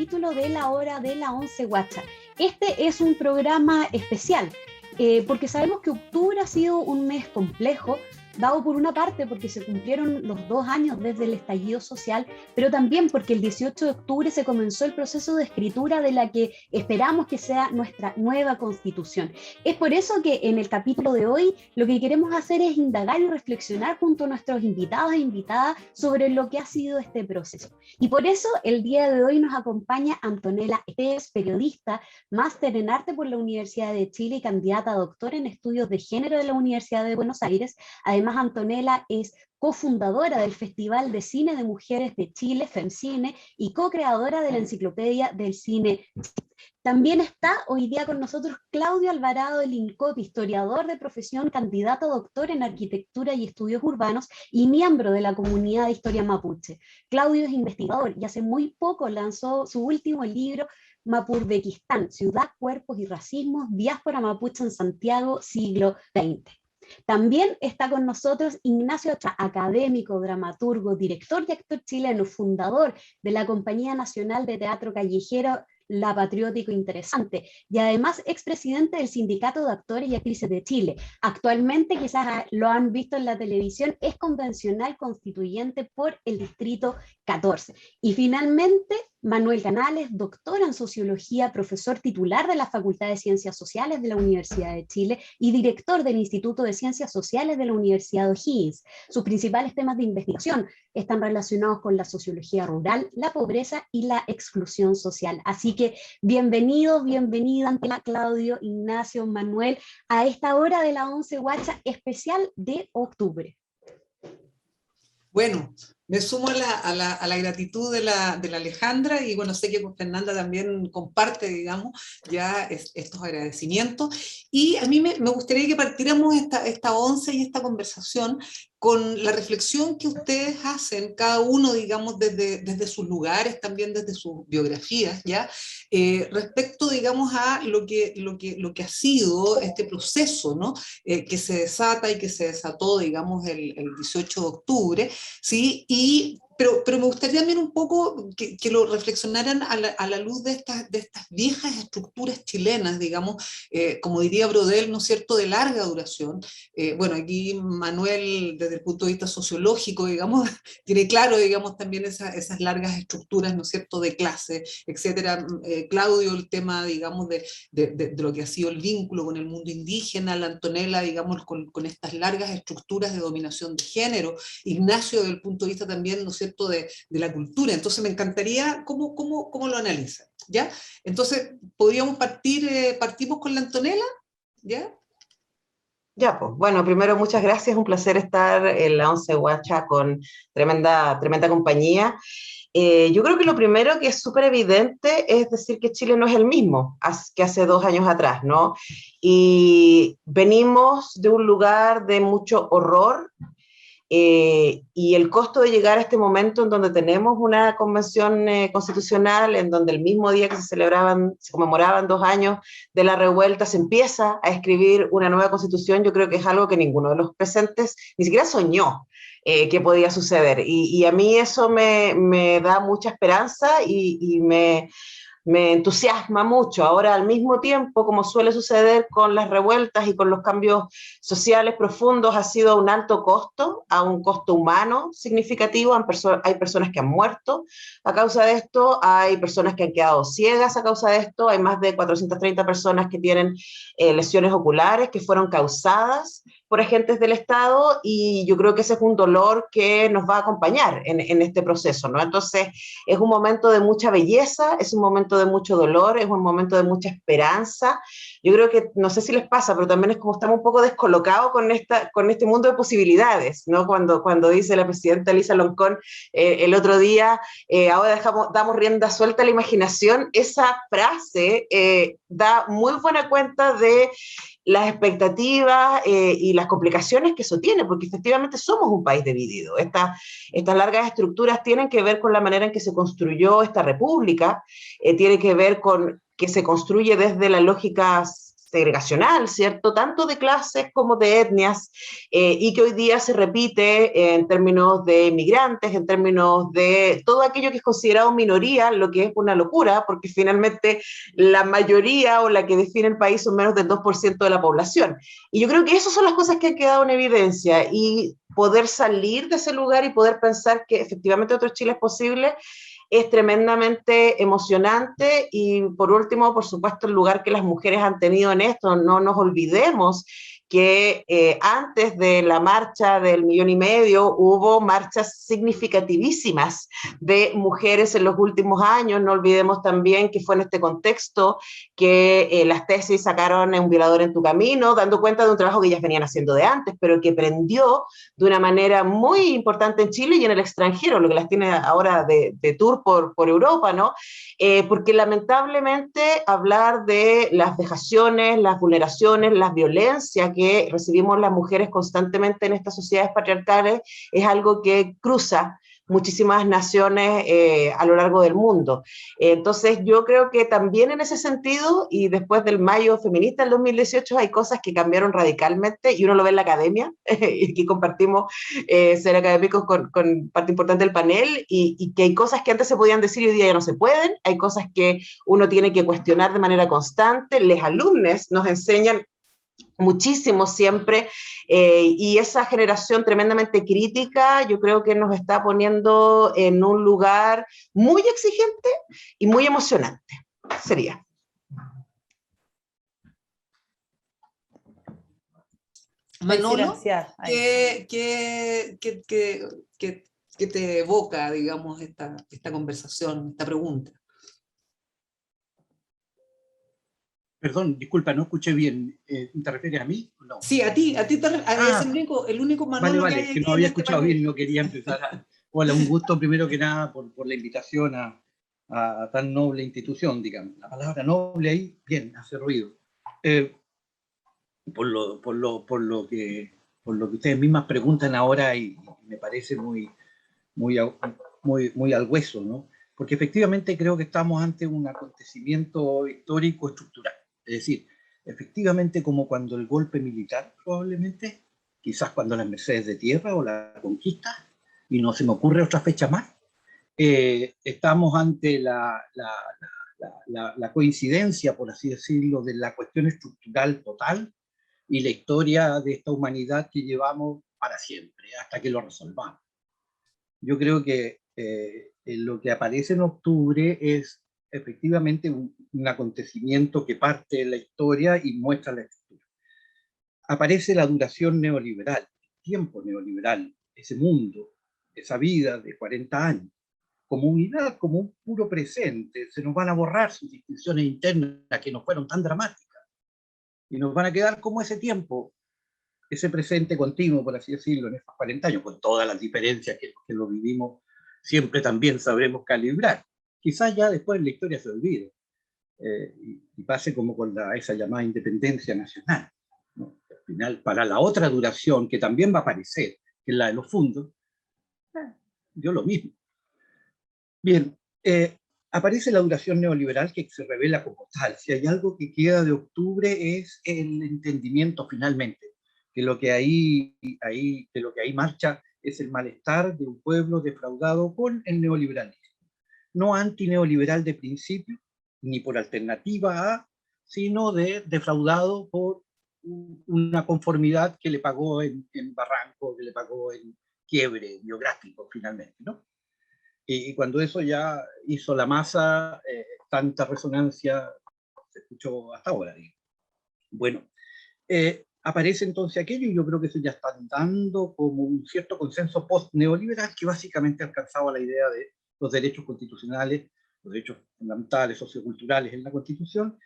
capítulo de la hora de la 11 Guacha. Este es un programa especial, porque sabemos que octubre ha sido un mes complejo, dado por una parte porque se cumplieron los 2 años desde el estallido social, pero también porque el 18 de octubre se comenzó el proceso de escritura de la que esperamos que sea nuestra nueva constitución. Es por eso que en el capítulo de hoy lo que queremos hacer es indagar y reflexionar junto a nuestros invitados e invitadas sobre lo que ha sido este proceso. Y por eso el día de hoy nos acompaña Antonella Esteves, periodista, máster en arte por la Universidad de Chile y candidata a doctora en estudios de género de la Universidad de Buenos Aires. Además, Antonella es cofundadora del Festival de Cine de Mujeres de Chile, FEMCINE, y co-creadora de la Enciclopedia del Cine. También está hoy día con nosotros Claudio Alvarado del INCOP, historiador de profesión, candidato a doctor en arquitectura y estudios urbanos y miembro de la comunidad de historia mapuche. Claudio es investigador y hace muy poco lanzó su último libro, Mapurbequistán, Ciudad, Cuerpos y Racismos, Diáspora Mapuche en Santiago, siglo XX. También está con nosotros Ignacio Ochoa, académico, dramaturgo, director y actor chileno, fundador de la Compañía Nacional de Teatro Callejero La Patriótico Interesante, y además expresidente del Sindicato de Actores y Actrices de Chile. Actualmente, quizás lo han visto en la televisión, es convencional constituyente por el Distrito 14. Y finalmente, Manuel Canales, doctor en Sociología, profesor titular de la Facultad de Ciencias Sociales de la Universidad de Chile y director del Instituto de Ciencias Sociales de la Universidad de O'Higgins. Sus principales temas de investigación están relacionados con la sociología rural, la pobreza y la exclusión social. Así que bienvenidos, bienvenida Antonella, Claudio, Ignacio, Manuel, a esta hora de la 11 Guacha especial de octubre. Bueno, me sumo a la gratitud de la Alejandra, y bueno, sé que con Fernanda también comparte, digamos, ya estos agradecimientos. Y a mí me gustaría que partiéramos esta 11 y esta conversación con la reflexión que ustedes hacen, cada uno, digamos, desde sus lugares, también desde sus biografías, ¿ya? Respecto, digamos, a lo que ha sido este proceso, ¿no? Que se desata y que se desató, digamos, el 18 de octubre, ¿sí? Pero me gustaría también un poco que lo reflexionaran a la luz de estas viejas estructuras chilenas, digamos, como diría Brodel, ¿no es cierto?, de larga duración. Bueno, aquí Manuel, desde el punto de vista sociológico, digamos, tiene claro, digamos, también esas largas estructuras, ¿no es cierto?, de clase, etcétera. Claudio, el tema, digamos, de lo que ha sido el vínculo con el mundo indígena, la Antonella, digamos, con estas largas estructuras de dominación de género. Ignacio, desde el punto de vista también, ¿no es cierto?, de la cultura. Entonces me encantaría cómo lo analizan, ¿ya? Entonces, ¿podríamos partimos con la Antonella? ¿Ya? Ya, pues, bueno, primero muchas gracias, un placer estar en la 11 Guacha con tremenda compañía. Yo creo que lo primero que es súper evidente es decir que Chile no es el mismo que hace 2 años atrás, ¿no? Y venimos de un lugar de mucho horror, y el costo de llegar a este momento en donde tenemos una convención constitucional, en donde el mismo día que se conmemoraban 2 años de la revuelta, se empieza a escribir una nueva constitución. Yo creo que es algo que ninguno de los presentes ni siquiera soñó que podía suceder. Y a mí eso me da mucha esperanza y me entusiasma mucho. Ahora, al mismo tiempo, como suele suceder con las revueltas y con los cambios sociales profundos, ha sido a un alto costo, a un costo humano significativo. Hay personas que han muerto a causa de esto, hay personas que han quedado ciegas a causa de esto, hay más de 430 personas que tienen lesiones oculares que fueron causadas por agentes del Estado, y yo creo que ese es un dolor que nos va a acompañar en este proceso, ¿no? Entonces, es un momento de mucha belleza, es un momento de mucho dolor, es un momento de mucha esperanza. Yo creo que, no sé si les pasa, pero también es como estamos un poco descolocados con este mundo de posibilidades, ¿no? Cuando dice la presidenta Elisa Loncón el otro día, ahora damos rienda suelta a la imaginación, esa frase da muy buena cuenta de las expectativas y las complicaciones que eso tiene, porque efectivamente somos un país dividido. Estas largas estructuras tienen que ver con la manera en que se construyó esta república, tiene que ver con que se construye desde la lógica segregacional, ¿cierto? Tanto de clases como de etnias, y que hoy día se repite en términos de migrantes, en términos de todo aquello que es considerado minoría, lo que es una locura, porque finalmente la mayoría o la que define el país son menos del 2% de la población. Y yo creo que esas son las cosas que han quedado en evidencia, y poder salir de ese lugar y poder pensar que efectivamente otro Chile es posible, es tremendamente emocionante. Y por último, por supuesto, el lugar que las mujeres han tenido en esto. No nos olvidemos que antes de la marcha del 1,5 millones hubo marchas significativísimas de mujeres en los últimos años. No olvidemos también que fue en este contexto que las tesis sacaron Un violador en tu camino, dando cuenta de un trabajo que ellas venían haciendo de antes, pero que prendió de una manera muy importante en Chile y en el extranjero, lo que las tiene ahora de tour por Europa, ¿no? Porque lamentablemente hablar de las vejaciones, las vulneraciones, las violencias que recibimos las mujeres constantemente en estas sociedades patriarcales es algo que cruza muchísimas naciones a lo largo del mundo. Entonces yo creo que también en ese sentido, y después del Mayo Feminista del 2018, hay cosas que cambiaron radicalmente, y uno lo ve en la academia, y aquí compartimos ser académicos con parte importante del panel, y que hay cosas que antes se podían decir y hoy día ya no se pueden, hay cosas que uno tiene que cuestionar de manera constante. Los alumnos nos enseñan muchísimo siempre, y esa generación tremendamente crítica yo creo que nos está poniendo en un lugar muy exigente y muy emocionante. Sería. Manolo, ¿qué te evoca, digamos, esta conversación, esta pregunta? Perdón, disculpa, no escuché bien. ¿Te refieres a mí? No. Sí, a ti es el único Manolo vale, que hay que aquí no había en este escuchado panel. bien y no quería empezar a... Hola, un gusto primero que nada por la invitación a tan noble institución, digamos. La palabra noble ahí, bien, hace ruido. Por lo que ustedes mismas preguntan ahora, y me parece muy al hueso, ¿no? Porque efectivamente creo que estamos ante un acontecimiento histórico estructural. Es decir, efectivamente como cuando el golpe militar, probablemente, quizás cuando las Mercedes de Tierra o la conquista, y no se me ocurre otra fecha más, estamos ante la coincidencia, por así decirlo, de la cuestión estructural total y la historia de esta humanidad que llevamos para siempre, hasta que lo resolvamos. Yo creo que lo que aparece en octubre es efectivamente un acontecimiento que parte de la historia y muestra la estructura. Aparece la duración neoliberal, el tiempo neoliberal, ese mundo, esa vida de 40 años, como unidad, como un puro presente. Se nos van a borrar sus distinciones internas que no fueron tan dramáticas, y nos van a quedar como ese tiempo, ese presente continuo, por así decirlo, en estos 40 años, con todas las diferencias que lo vivimos, siempre también sabremos calibrar. Quizás ya después la historia se olvide, y pase como con esa llamada independencia nacional, ¿no? Al final, para la otra duración, que también va a aparecer, que es la de los fondos, yo lo mismo. Bien, aparece la duración neoliberal que se revela como tal. Si hay algo que queda de octubre es el entendimiento finalmente que lo que ahí marcha es el malestar de un pueblo defraudado con el neoliberalismo. No antineoliberal de principio, ni por alternativa a, sino defraudado por una conformidad que le pagó en barranco, que le pagó en quiebre biográfico finalmente, ¿no? Y cuando eso ya hizo la masa, tanta resonancia se escuchó hasta ahora, digo. Bueno, aparece entonces aquello, y yo creo que eso ya está dando como un cierto consenso post-neoliberal que básicamente alcanzaba la idea de los derechos constitucionales, los derechos fundamentales, socioculturales en la Constitución,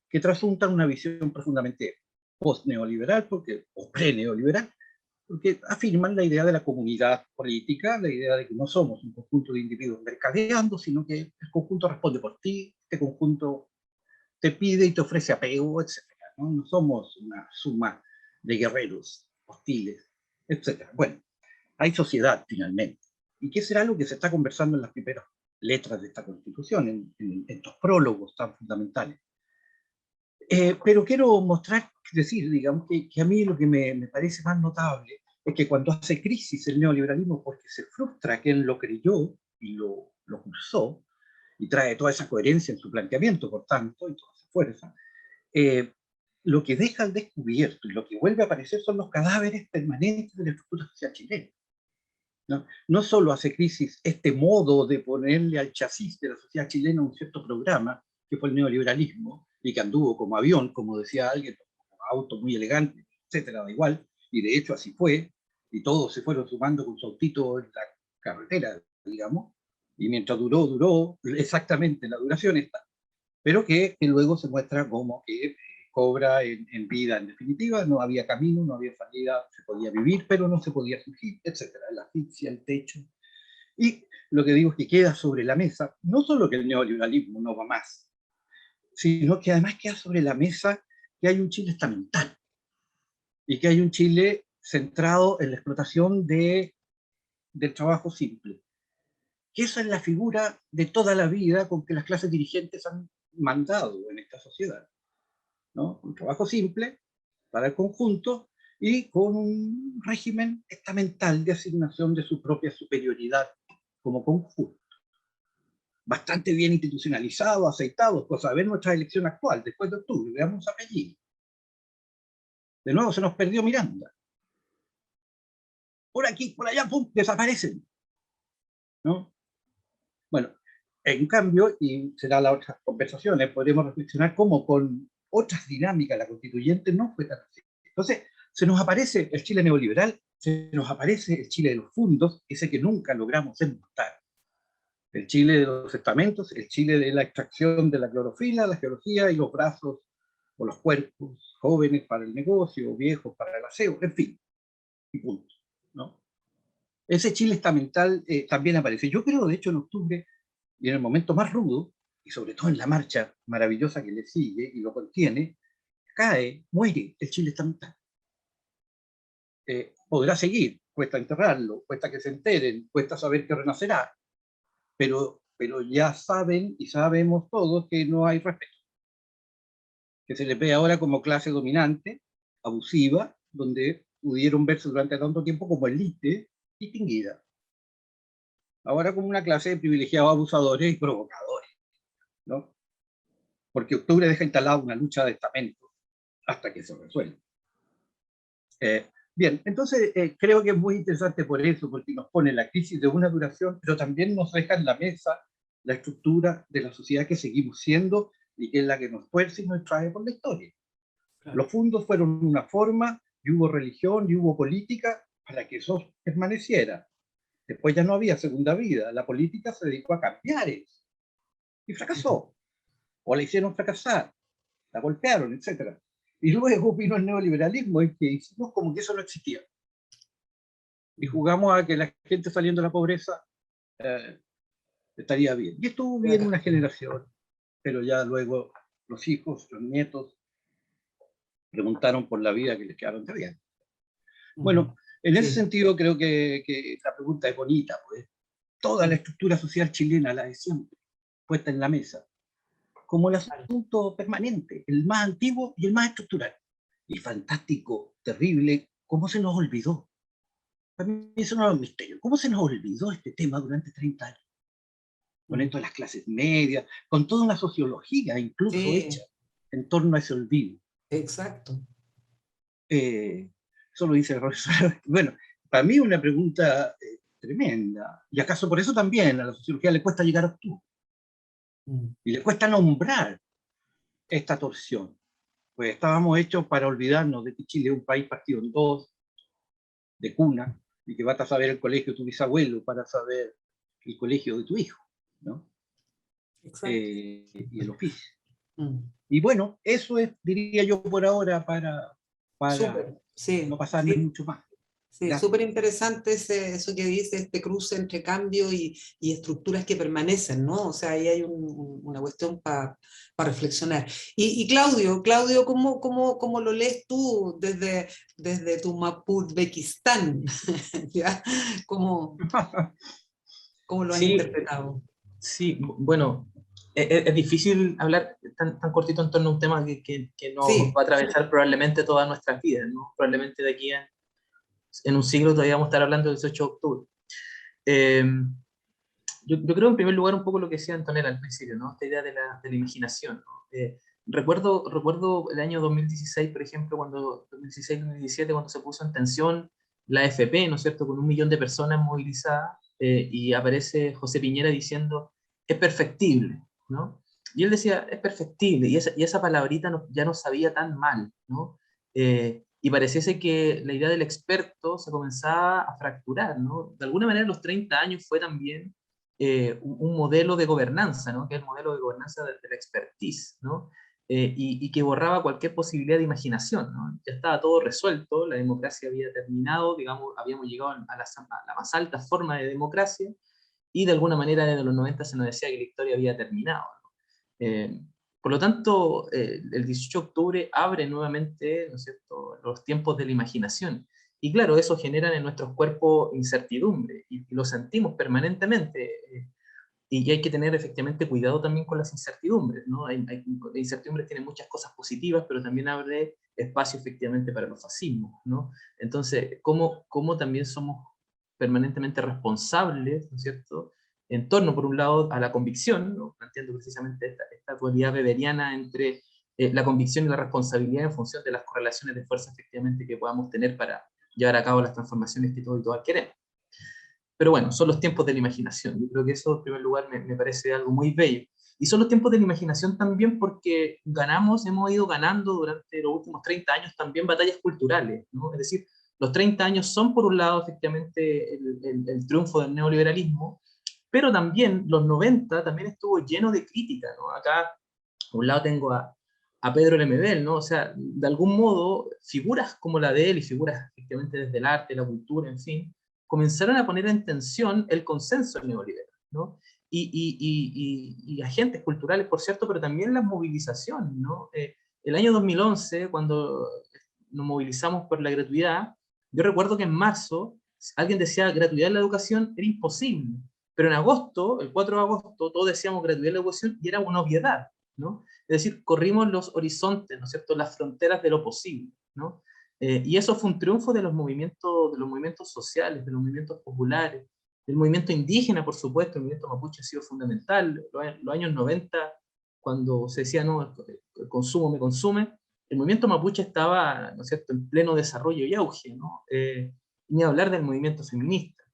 que trasuntan una visión profundamente post-neoliberal, o pre-neoliberal, porque afirman la idea de la comunidad política, la idea de que no somos un conjunto de individuos mercadeando, sino que el conjunto responde por ti, este conjunto te pide y te ofrece apego, etc. No somos una suma de guerreros hostiles, etc. Bueno, hay sociedad finalmente. ¿Y qué será lo que se está conversando en las primeras letras de esta Constitución, en estos prólogos tan fundamentales? Pero quiero mostrar, decir, digamos, que a mí lo que me parece más notable es que cuando hace crisis el neoliberalismo, porque se frustra quien lo creyó y lo cursó, y trae toda esa coherencia en su planteamiento, por tanto, y toda esa fuerza, lo que deja al descubierto y lo que vuelve a aparecer son los cadáveres permanentes de la estructura social chilena. No solo hace crisis este modo de ponerle al chasis de la sociedad chilena un cierto programa, que fue el neoliberalismo, y que anduvo como avión, como decía alguien, como auto muy elegante, etcétera, da igual, y de hecho así fue, y todos se fueron sumando con su autito en la carretera, digamos, y mientras duró exactamente la duración esta, pero que luego se muestra como que cobra en vida en definitiva, no había camino, no había salida, se podía vivir, pero no se podía surgir, etcétera, la asfixia, el techo. Y lo que digo es que queda sobre la mesa, no solo que el neoliberalismo no va más, sino que además queda sobre la mesa que hay un Chile estamental, y que hay un Chile centrado en la explotación del trabajo simple, que esa es la figura de toda la vida con que las clases dirigentes han mandado en esta sociedad, ¿no? Un trabajo simple para el conjunto y con un régimen estamental de asignación de su propia superioridad como conjunto. Bastante bien institucionalizado, aceitado, cosa de ver nuestra elección actual, después de octubre, veamos apellido. De nuevo se nos perdió Miranda. Por aquí, por allá, pum, desaparecen, ¿no? Bueno, en cambio, y será las otras conversaciones, podremos reflexionar cómo con otras dinámicas la constituyente no fue tan así. Entonces, se nos aparece el Chile neoliberal, se nos aparece el Chile de los fundos, ese que nunca logramos desmontar. El Chile de los estamentos, el Chile de la extracción de la clorofila, la geología y los brazos o los cuerpos, jóvenes para el negocio, viejos para el aseo, en fin, y punto, ¿no? Ese Chile estamental también aparece. Yo creo, de hecho, en octubre, y en el momento más rudo, y sobre todo en la marcha maravillosa que le sigue y lo contiene, cae, muere el Chile estamental. Podrá seguir, cuesta enterrarlo, cuesta que se enteren, cuesta saber que renacerá, pero ya saben y sabemos todos que no hay respeto. Que se les ve ahora como clase dominante, abusiva, donde pudieron verse durante tanto tiempo como élite distinguida. Ahora como una clase de privilegiados abusadores y provocadores, ¿no? Porque octubre deja instalada una lucha de estamentos hasta que se resuelva. Bien, entonces creo que es muy interesante por eso, porque nos pone la crisis de una duración, pero también nos deja en la mesa la estructura de la sociedad que seguimos siendo y que es la que nos fuerza y nos trae por la historia. Claro. Los fundos fueron una forma, y hubo religión, y hubo política para que eso permaneciera. Después ya no había segunda vida, la política se dedicó a cambiar eso. Y fracasó. O la hicieron fracasar, la golpearon, etc. Y luego vino el neoliberalismo en que hicimos como que eso no existía. Y jugamos a que la gente saliendo de la pobreza estaría bien. Y estuvo bien una generación, pero ya luego los hijos, los nietos, preguntaron por la vida que les quedaron de bien. Bueno, en ese sentido creo que la pregunta es bonita, pues. Toda la estructura social chilena, la de siempre, puesta en la mesa, como el asunto permanente, el más antiguo y el más estructural. Y fantástico, terrible, ¿cómo se nos olvidó? Para mí eso no es un misterio. ¿Cómo se nos olvidó este tema durante 30 años? Con esto de las clases medias, con toda una sociología incluso hecha en torno a ese olvido. Exacto. Eso lo dice el profesor. Bueno, para mí una pregunta tremenda. ¿Y acaso por eso también a la sociología le cuesta llegar a octubre? Y le cuesta nombrar esta torsión. Pues estábamos hechos para olvidarnos de que Chile es un país partido en dos, de cuna, y que vas a saber el colegio de tu bisabuelo para saber el colegio de tu hijo, ¿no? Y el oficio. Y bueno, eso es, diría yo, por ahora, para no pasarme mucho más. Sí, súper interesante eso que dice, este cruce entre cambio y estructuras que permanecen, ¿no? O sea, ahí hay una cuestión para reflexionar. Y Claudio, ¿cómo lo lees tú desde tu Mapudbekistán? ¿Ya? ¿Cómo lo has interpretado? Sí, bueno, es difícil hablar tan cortito en torno a un tema que nos Sí. va a atravesar probablemente todas nuestras vidas, ¿no? Probablemente de aquí en un siglo todavía vamos a estar hablando del 18 de octubre. Yo creo en primer lugar un poco lo que decía Antonella al principio, ¿no? Esta idea de la imaginación, ¿no? Recuerdo el año 2016, por ejemplo, 2016-2017, cuando se puso en tensión la AFP, ¿no es cierto?, con 1 millón de personas movilizadas, y aparece José Piñera diciendo, es perfectible, ¿no? Y él decía, es perfectible, y esa palabrita ya no sabía tan mal, ¿no? Y pareciese que la idea del experto se comenzaba a fracturar, ¿no? De alguna manera los 30 años fue también un modelo de gobernanza, ¿no? Que es el modelo de gobernanza de la expertise, ¿no? Y que borraba cualquier posibilidad de imaginación, ¿no? Ya estaba todo resuelto, la democracia había terminado, digamos, habíamos llegado a la más alta forma de democracia, y de alguna manera desde los 90 se nos decía que la historia había terminado, ¿no? Por lo tanto, el 18 de octubre abre nuevamente, ¿no es cierto?, los tiempos de la imaginación. Y claro, eso genera en nuestros cuerpos incertidumbre, y lo sentimos permanentemente, y hay que tener efectivamente cuidado también con las incertidumbres, ¿no? La incertidumbre tiene muchas cosas positivas, pero también abre espacio efectivamente para los fascismos, ¿no? Entonces, ¿cómo también somos permanentemente responsables, ¿no es cierto?, en torno, por un lado, a la convicción, ¿no? Planteando precisamente esta dualidad weberiana entre la convicción y la responsabilidad en función de las correlaciones de fuerza efectivamente que podamos tener para llevar a cabo las transformaciones que todos y todas queremos. Pero bueno, son los tiempos de la imaginación. Yo creo que eso, en primer lugar, me parece algo muy bello. Y son los tiempos de la imaginación también porque hemos ido ganando durante los últimos 30 años también batallas culturales, ¿no? Es decir, los 30 años son, por un lado, efectivamente, el triunfo del neoliberalismo, pero también los 90 también estuvo lleno de crítica, ¿no? Acá, a un lado tengo a Pedro Lemebel, ¿no? O sea, de algún modo, figuras como la de él y figuras efectivamente desde el arte, la cultura, en fin, comenzaron a poner en tensión el consenso neoliberal, ¿no? Y agentes culturales, por cierto, pero también las movilizaciones, ¿no? El año 2011, cuando nos movilizamos por la gratuidad, yo recuerdo que en marzo alguien decía gratuidad en la educación era imposible, pero en agosto, el 4 de agosto, todos decíamos gratuidad en la educación y era una obviedad, ¿no? Es decir, corrimos los horizontes, ¿no es cierto?, las fronteras de lo posible, ¿no? Y eso fue un triunfo de los movimientos sociales, de los movimientos populares, del movimiento indígena, por supuesto. El movimiento mapuche ha sido fundamental. Los años 90, cuando se decía, no, el consumo me consume, el movimiento mapuche estaba, ¿no es cierto?, en pleno desarrollo y auge, ¿no? Ni hablar del movimiento feminista.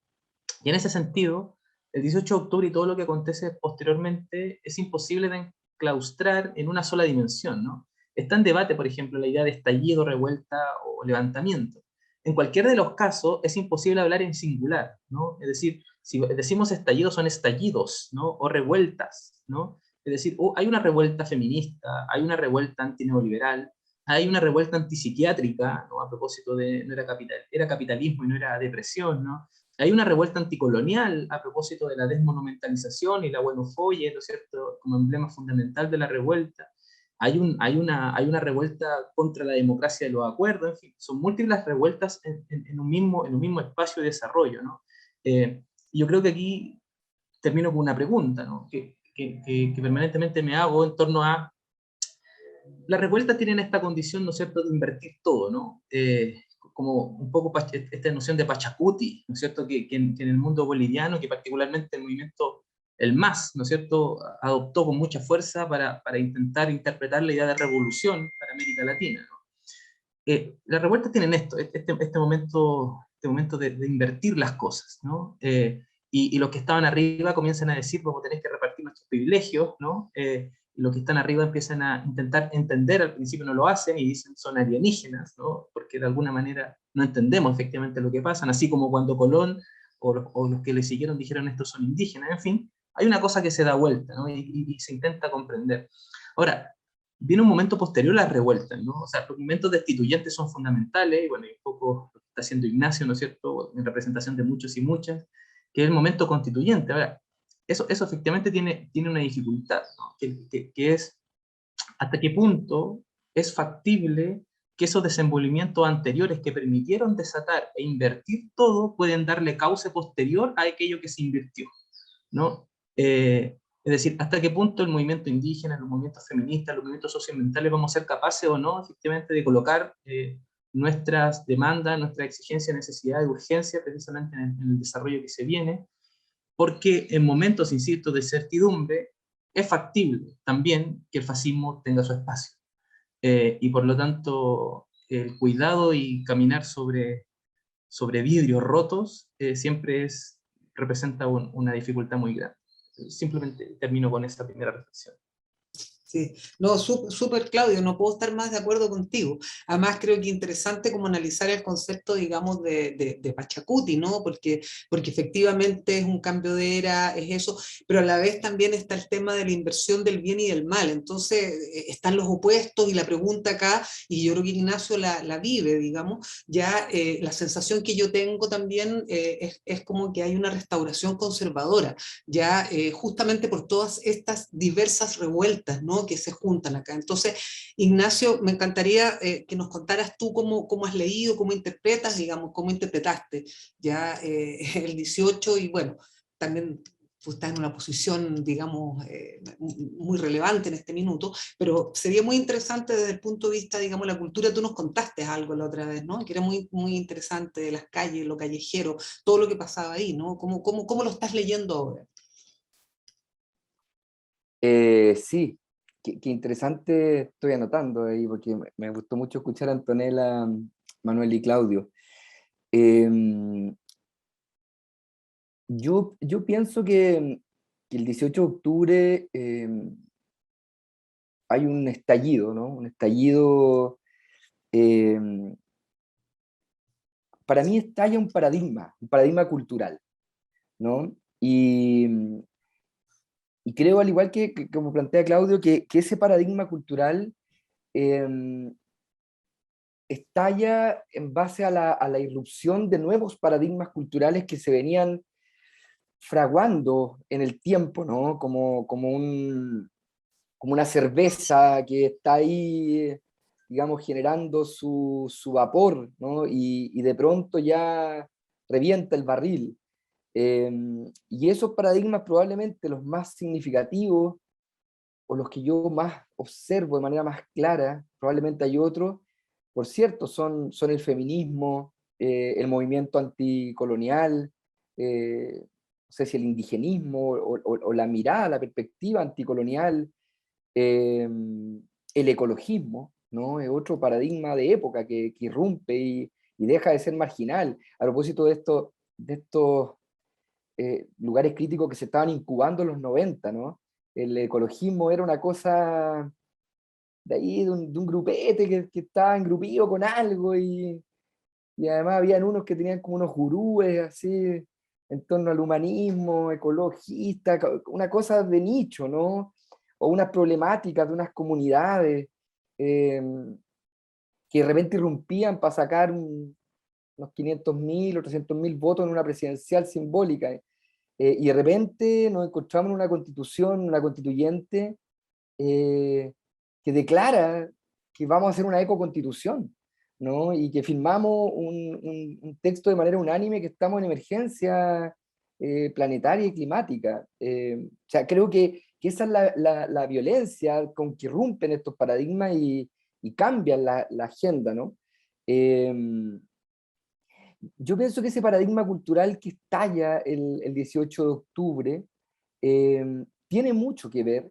Y en ese sentido, el 18 de octubre y todo lo que acontece posteriormente es imposible de enclaustrar en una sola dimensión, ¿no? Está en debate, por ejemplo, la idea de estallido, revuelta o levantamiento. En cualquiera de los casos es imposible hablar en singular, ¿no? Es decir, si decimos estallido son estallidos, ¿no? O revueltas, ¿no? Es decir, hay una revuelta feminista, hay una revuelta antineoliberal, hay una revuelta antipsiquiátrica, ¿no? A propósito de, era capitalismo y no era depresión, ¿no? Hay una revuelta anticolonial a propósito de la desmonumentalización y la buenofobia, ¿no es cierto?, como emblema fundamental de la revuelta. Hay una revuelta contra la democracia de los acuerdos, en fin, son múltiples revueltas en un mismo espacio de desarrollo, ¿no? Yo creo que aquí termino con una pregunta, ¿no?, que permanentemente me hago en torno a las revueltas tienen esta condición, ¿no es cierto?, de invertir todo, ¿no? Como un poco esta noción de Pachacuti, ¿no es cierto?, que en el mundo boliviano, que particularmente el movimiento, el MAS, ¿no es cierto?, adoptó con mucha fuerza para intentar interpretar la idea de revolución para América Latina, ¿no? Las revueltas tienen este momento de invertir las cosas, ¿no? Y los que estaban arriba comienzan a decir, vamos a tener que repartir nuestros privilegios, ¿no? Y los que están arriba empiezan a intentar entender, al principio no lo hacen y dicen son alienígenas, ¿no? Porque de alguna manera no entendemos efectivamente lo que pasa, así como cuando Colón o los que le siguieron dijeron estos son indígenas, en fin, hay una cosa que se da vuelta, ¿no? Y se intenta comprender. Ahora, viene un momento posterior a las revueltas, ¿no? O sea, los momentos destituyentes son fundamentales, y bueno, y un poco lo que está haciendo Ignacio, ¿no es cierto?, en representación de muchos y muchas, que es el momento constituyente. Ahora, eso efectivamente tiene una dificultad, ¿no? que es hasta qué punto es factible que esos desenvolvimientos anteriores que permitieron desatar e invertir todo pueden darle cauce posterior a aquello que se invirtió, ¿no? Es decir, hasta qué punto el movimiento indígena, los movimientos feministas, los movimientos socioambientales vamos a ser capaces o no, efectivamente, de colocar nuestras demandas, nuestras exigencias, necesidades, urgencias, precisamente en el desarrollo que se viene, porque en momentos, insisto, de certidumbre, es factible también que el fascismo tenga su espacio. Y por lo tanto, el cuidado y caminar sobre vidrios rotos siempre representa una dificultad muy grande. Simplemente termino con esta primera reflexión. Sí, no, súper Claudio, no puedo estar más de acuerdo contigo. Además creo que interesante como analizar el concepto, digamos, de Pachacuti, ¿no? Porque efectivamente es un cambio de era, es eso, pero a la vez también está el tema de la inversión del bien y del mal. Entonces están los opuestos y la pregunta acá, y yo creo que Ignacio la vive, digamos, ya la sensación que yo tengo también es como que hay una restauración conservadora, ya justamente por todas estas diversas revueltas, ¿no? Que se juntan acá. Entonces, Ignacio, me encantaría que nos contaras tú cómo has leído, cómo interpretas, digamos, cómo interpretaste ya el 18 y bueno, también tú estás en una posición, digamos, muy relevante en este minuto, pero sería muy interesante desde el punto de vista, digamos, la cultura. Tú nos contaste algo la otra vez, ¿no? Que era muy interesante de las calles, lo callejero, todo lo que pasaba ahí, ¿no? ¿Cómo lo estás leyendo ahora? Sí, qué interesante estoy anotando ahí, porque me gustó mucho escuchar a Antonella, Manuel y Claudio. Yo pienso que el 18 de octubre hay un estallido, ¿no? Un estallido, eh, para mí estalla un paradigma cultural, ¿no? Y creo, al igual que como plantea Claudio, que ese paradigma cultural estalla en base a la irrupción de nuevos paradigmas culturales que se venían fraguando en el tiempo, ¿no? Como una cerveza que está ahí, digamos, generando su vapor, ¿no? Y de pronto ya revienta el barril. Y esos paradigmas, probablemente los más significativos o los que yo más observo de manera más clara, probablemente hay otros, por cierto, son el feminismo, el movimiento anticolonial, no sé si el indigenismo o la mirada, la perspectiva anticolonial, el ecologismo, ¿no? Es otro paradigma de época que irrumpe y deja de ser marginal. A propósito de estos lugares críticos que se estaban incubando en los 90, ¿no? El ecologismo era una cosa de ahí, de un grupete que estaba engrupido con algo y además habían unos que tenían como unos gurúes así en torno al humanismo, ecologista, una cosa de nicho, ¿no? O unas problemáticas de unas comunidades eh, que de repente irrumpían para sacar unos 500.000 o 300.000 votos en una presidencial simbólica. Y de repente nos encontramos en una constitución, una constituyente, que declara que vamos a hacer una ecoconstitución, ¿no? Y que firmamos un texto de manera unánime que estamos en emergencia planetaria y climática. O sea, creo que esa es la violencia con que irrumpen estos paradigmas y cambian la agenda, ¿no? Yo pienso que ese paradigma cultural que estalla el 18 de octubre tiene mucho que ver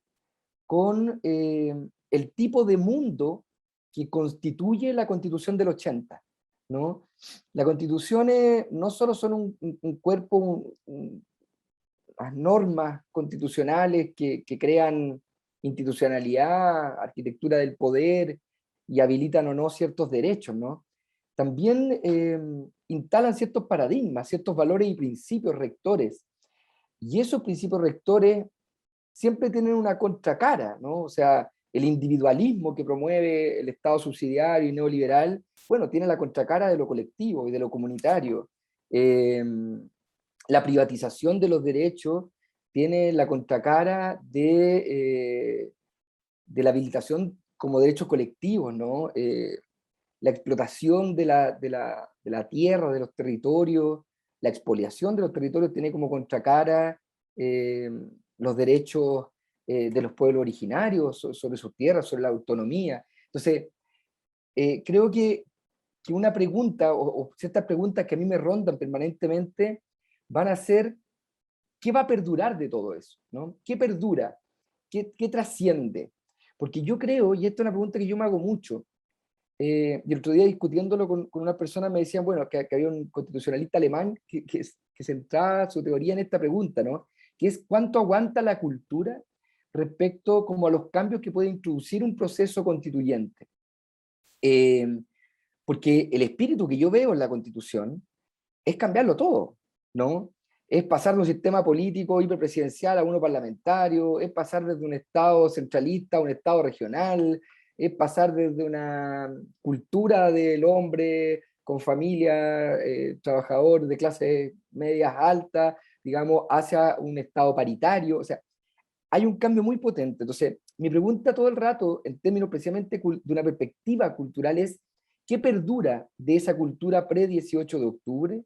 con el tipo de mundo que constituye la Constitución del 80, ¿no? Las constituciones no solo son un cuerpo, las normas constitucionales que crean institucionalidad, arquitectura del poder y habilitan o no ciertos derechos, ¿no? También instalan ciertos paradigmas, ciertos valores y principios rectores. Y esos principios rectores siempre tienen una contracara, ¿no? O sea, el individualismo que promueve el Estado subsidiario y neoliberal, bueno, tiene la contracara de lo colectivo y de lo comunitario. La privatización de los derechos tiene la contracara de la habilitación como derechos colectivos, ¿no? La explotación de la tierra, de los territorios, la expoliación de los territorios tiene como contracara los derechos de los pueblos originarios, sobre sus tierras, sobre la autonomía. Entonces, creo que una pregunta, o ciertas preguntas que a mí me rondan permanentemente, van a ser, ¿qué va a perdurar de todo eso? ¿No? ¿Qué perdura? ¿Qué trasciende? Porque yo creo, y esta es una pregunta que yo me hago mucho, y el otro día discutiéndolo con una persona me decían, bueno, que había un constitucionalista alemán que centraba su teoría en esta pregunta, ¿no? Que es cuánto aguanta la cultura respecto como a los cambios que puede introducir un proceso constituyente. Porque el espíritu que yo veo en la Constitución es cambiarlo todo, ¿no? Es pasar de un sistema político hiperpresidencial a uno parlamentario, es pasar desde un Estado centralista a un Estado regional, es pasar desde una cultura del hombre con familia, trabajador de clases medias altas, digamos, hacia un Estado paritario. O sea, hay un cambio muy potente. Entonces, mi pregunta todo el rato, en términos precisamente de una perspectiva cultural, es ¿qué perdura de esa cultura pre-18 de octubre?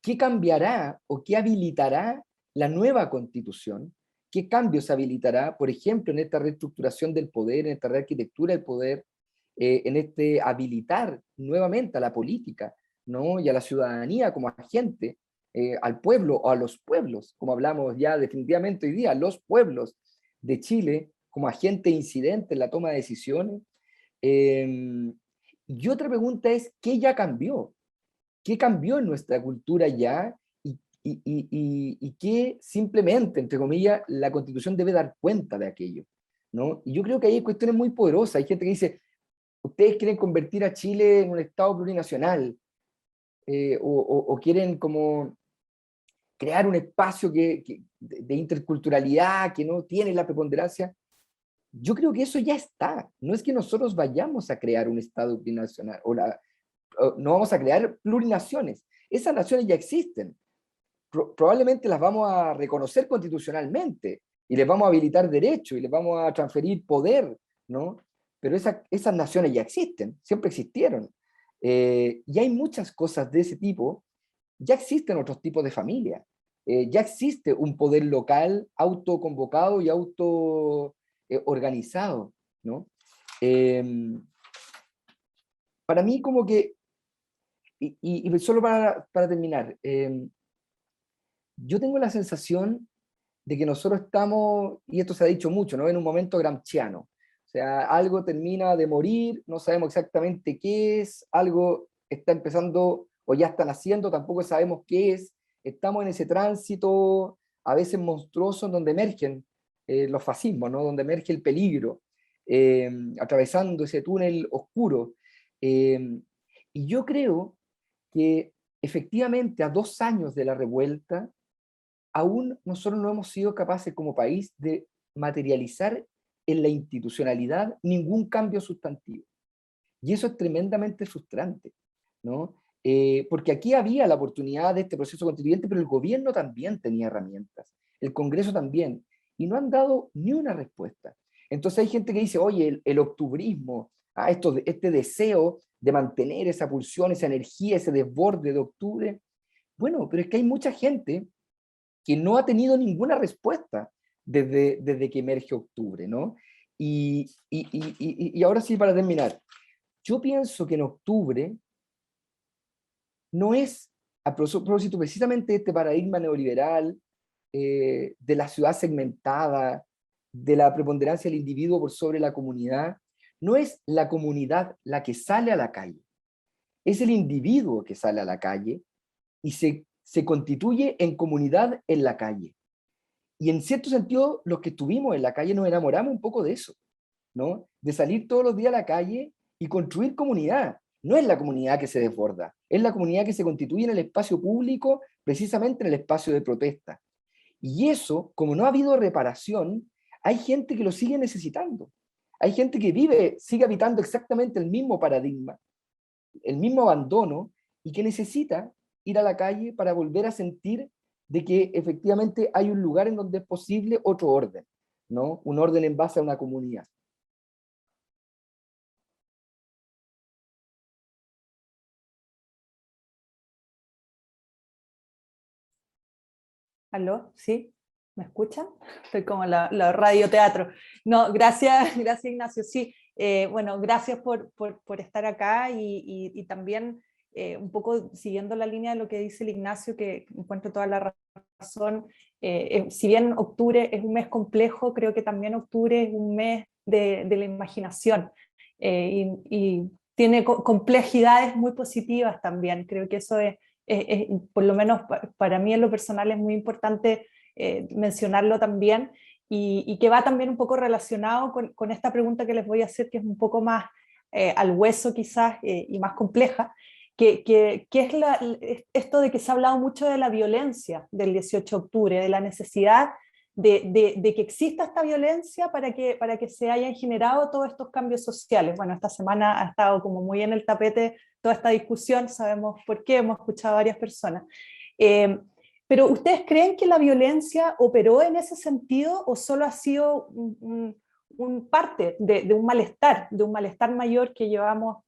¿Qué cambiará o qué habilitará la nueva constitución? ¿Qué cambios habilitará, por ejemplo, en esta reestructuración del poder, en esta rearquitectura del poder, en este habilitar nuevamente a la política, ¿no? Y a la ciudadanía como agente, al pueblo o a los pueblos, como hablamos ya definitivamente hoy día, los pueblos de Chile como agente incidente en la toma de decisiones? Y otra pregunta es, ¿qué ya cambió? ¿Qué cambió en nuestra cultura ya? Y qué simplemente, entre comillas, la Constitución debe dar cuenta de aquello, ¿no? Y yo creo que hay cuestiones muy poderosas. Hay gente que dice, ustedes quieren convertir a Chile en un Estado plurinacional, o quieren como crear un espacio de interculturalidad que no tiene la preponderancia. Yo creo que eso ya está. No es que nosotros vayamos a crear un Estado plurinacional, no vamos a crear plurinaciones. Esas naciones ya existen. Probablemente las vamos a reconocer constitucionalmente y les vamos a habilitar derechos y les vamos a transferir poder, ¿no? Pero esas naciones ya existen, siempre existieron. Y hay muchas cosas de ese tipo. Ya existen otros tipos de familia. Ya existe un poder local autoconvocado y auto organizado, ¿no? Para mí como que, y solo para terminar, yo tengo la sensación de que nosotros estamos, y esto se ha dicho mucho, ¿no? En un momento gramsciano. O sea, algo termina de morir, no sabemos exactamente qué es, algo está empezando o ya está naciendo, tampoco sabemos qué es. Estamos en ese tránsito a veces monstruoso en donde emergen los fascismos, ¿no? Donde emerge el peligro, atravesando ese túnel oscuro. Y yo creo que efectivamente a 2 años de la revuelta, aún nosotros no hemos sido capaces como país de materializar en la institucionalidad ningún cambio sustantivo. Y eso es tremendamente frustrante, ¿no? Porque aquí había la oportunidad de este proceso constituyente, pero el gobierno también tenía herramientas, el Congreso también, y no han dado ni una respuesta. Entonces hay gente que dice, oye, el octubrismo, este deseo de mantener esa pulsión, esa energía, ese desborde de octubre. Bueno, pero es que hay mucha gente que no ha tenido ninguna respuesta desde que emerge octubre, ¿no? Y ahora sí, para terminar, yo pienso que en octubre no es, a propósito precisamente de este paradigma neoliberal, de la ciudad segmentada, de la preponderancia del individuo por sobre la comunidad, no es la comunidad la que sale a la calle, es el individuo que sale a la calle y se constituye en comunidad en la calle. Y en cierto sentido, los que estuvimos en la calle nos enamoramos un poco de eso, ¿no? De salir todos los días a la calle y construir comunidad. No es la comunidad que se desborda, es la comunidad que se constituye en el espacio público, precisamente en el espacio de protesta. Y eso, como no ha habido reparación, hay gente que lo sigue necesitando. Hay gente que sigue habitando exactamente el mismo paradigma, el mismo abandono, y que necesita ir a la calle para volver a sentir de que efectivamente hay un lugar en donde es posible otro orden, ¿no? Un orden en base a una comunidad. ¿Aló? ¿Sí? ¿Me escuchan? Estoy como la radioteatro. No, gracias, gracias Ignacio. Sí, bueno, gracias por estar acá y también un poco siguiendo la línea de lo que dice el Ignacio, que encuentro toda la razón. Si bien octubre es un mes complejo, creo que también octubre es un mes de la imaginación y tiene complejidades muy positivas también. Creo que eso por lo menos para mí en lo personal es muy importante mencionarlo también y que va también un poco relacionado con esta pregunta que les voy a hacer, que es un poco más al hueso quizás y más compleja, que es esto de que se ha hablado mucho de la violencia del 18 de octubre, de la necesidad de que exista esta violencia para que se hayan generado todos estos cambios sociales. Bueno, esta semana ha estado como muy en el tapete toda esta discusión, sabemos por qué, hemos escuchado a varias personas. Pero ¿ustedes creen que la violencia operó en ese sentido o solo ha sido un parte de un malestar mayor que llevamos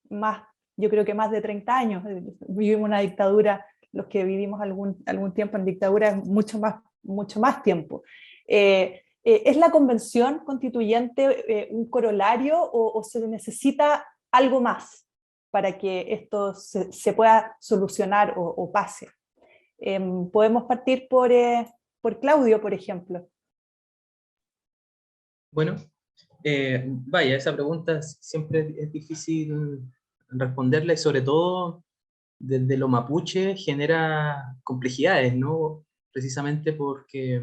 más, yo creo que más de 30 años? Vivimos una dictadura, los que vivimos algún tiempo en dictadura, es mucho más tiempo. ¿Es la convención constituyente un corolario o se necesita algo más para que esto se pueda solucionar o pase? Podemos partir por Claudio, por ejemplo. Bueno, vaya, esa pregunta siempre es difícil responderla y sobre todo desde lo mapuche genera complejidades, ¿no? Precisamente porque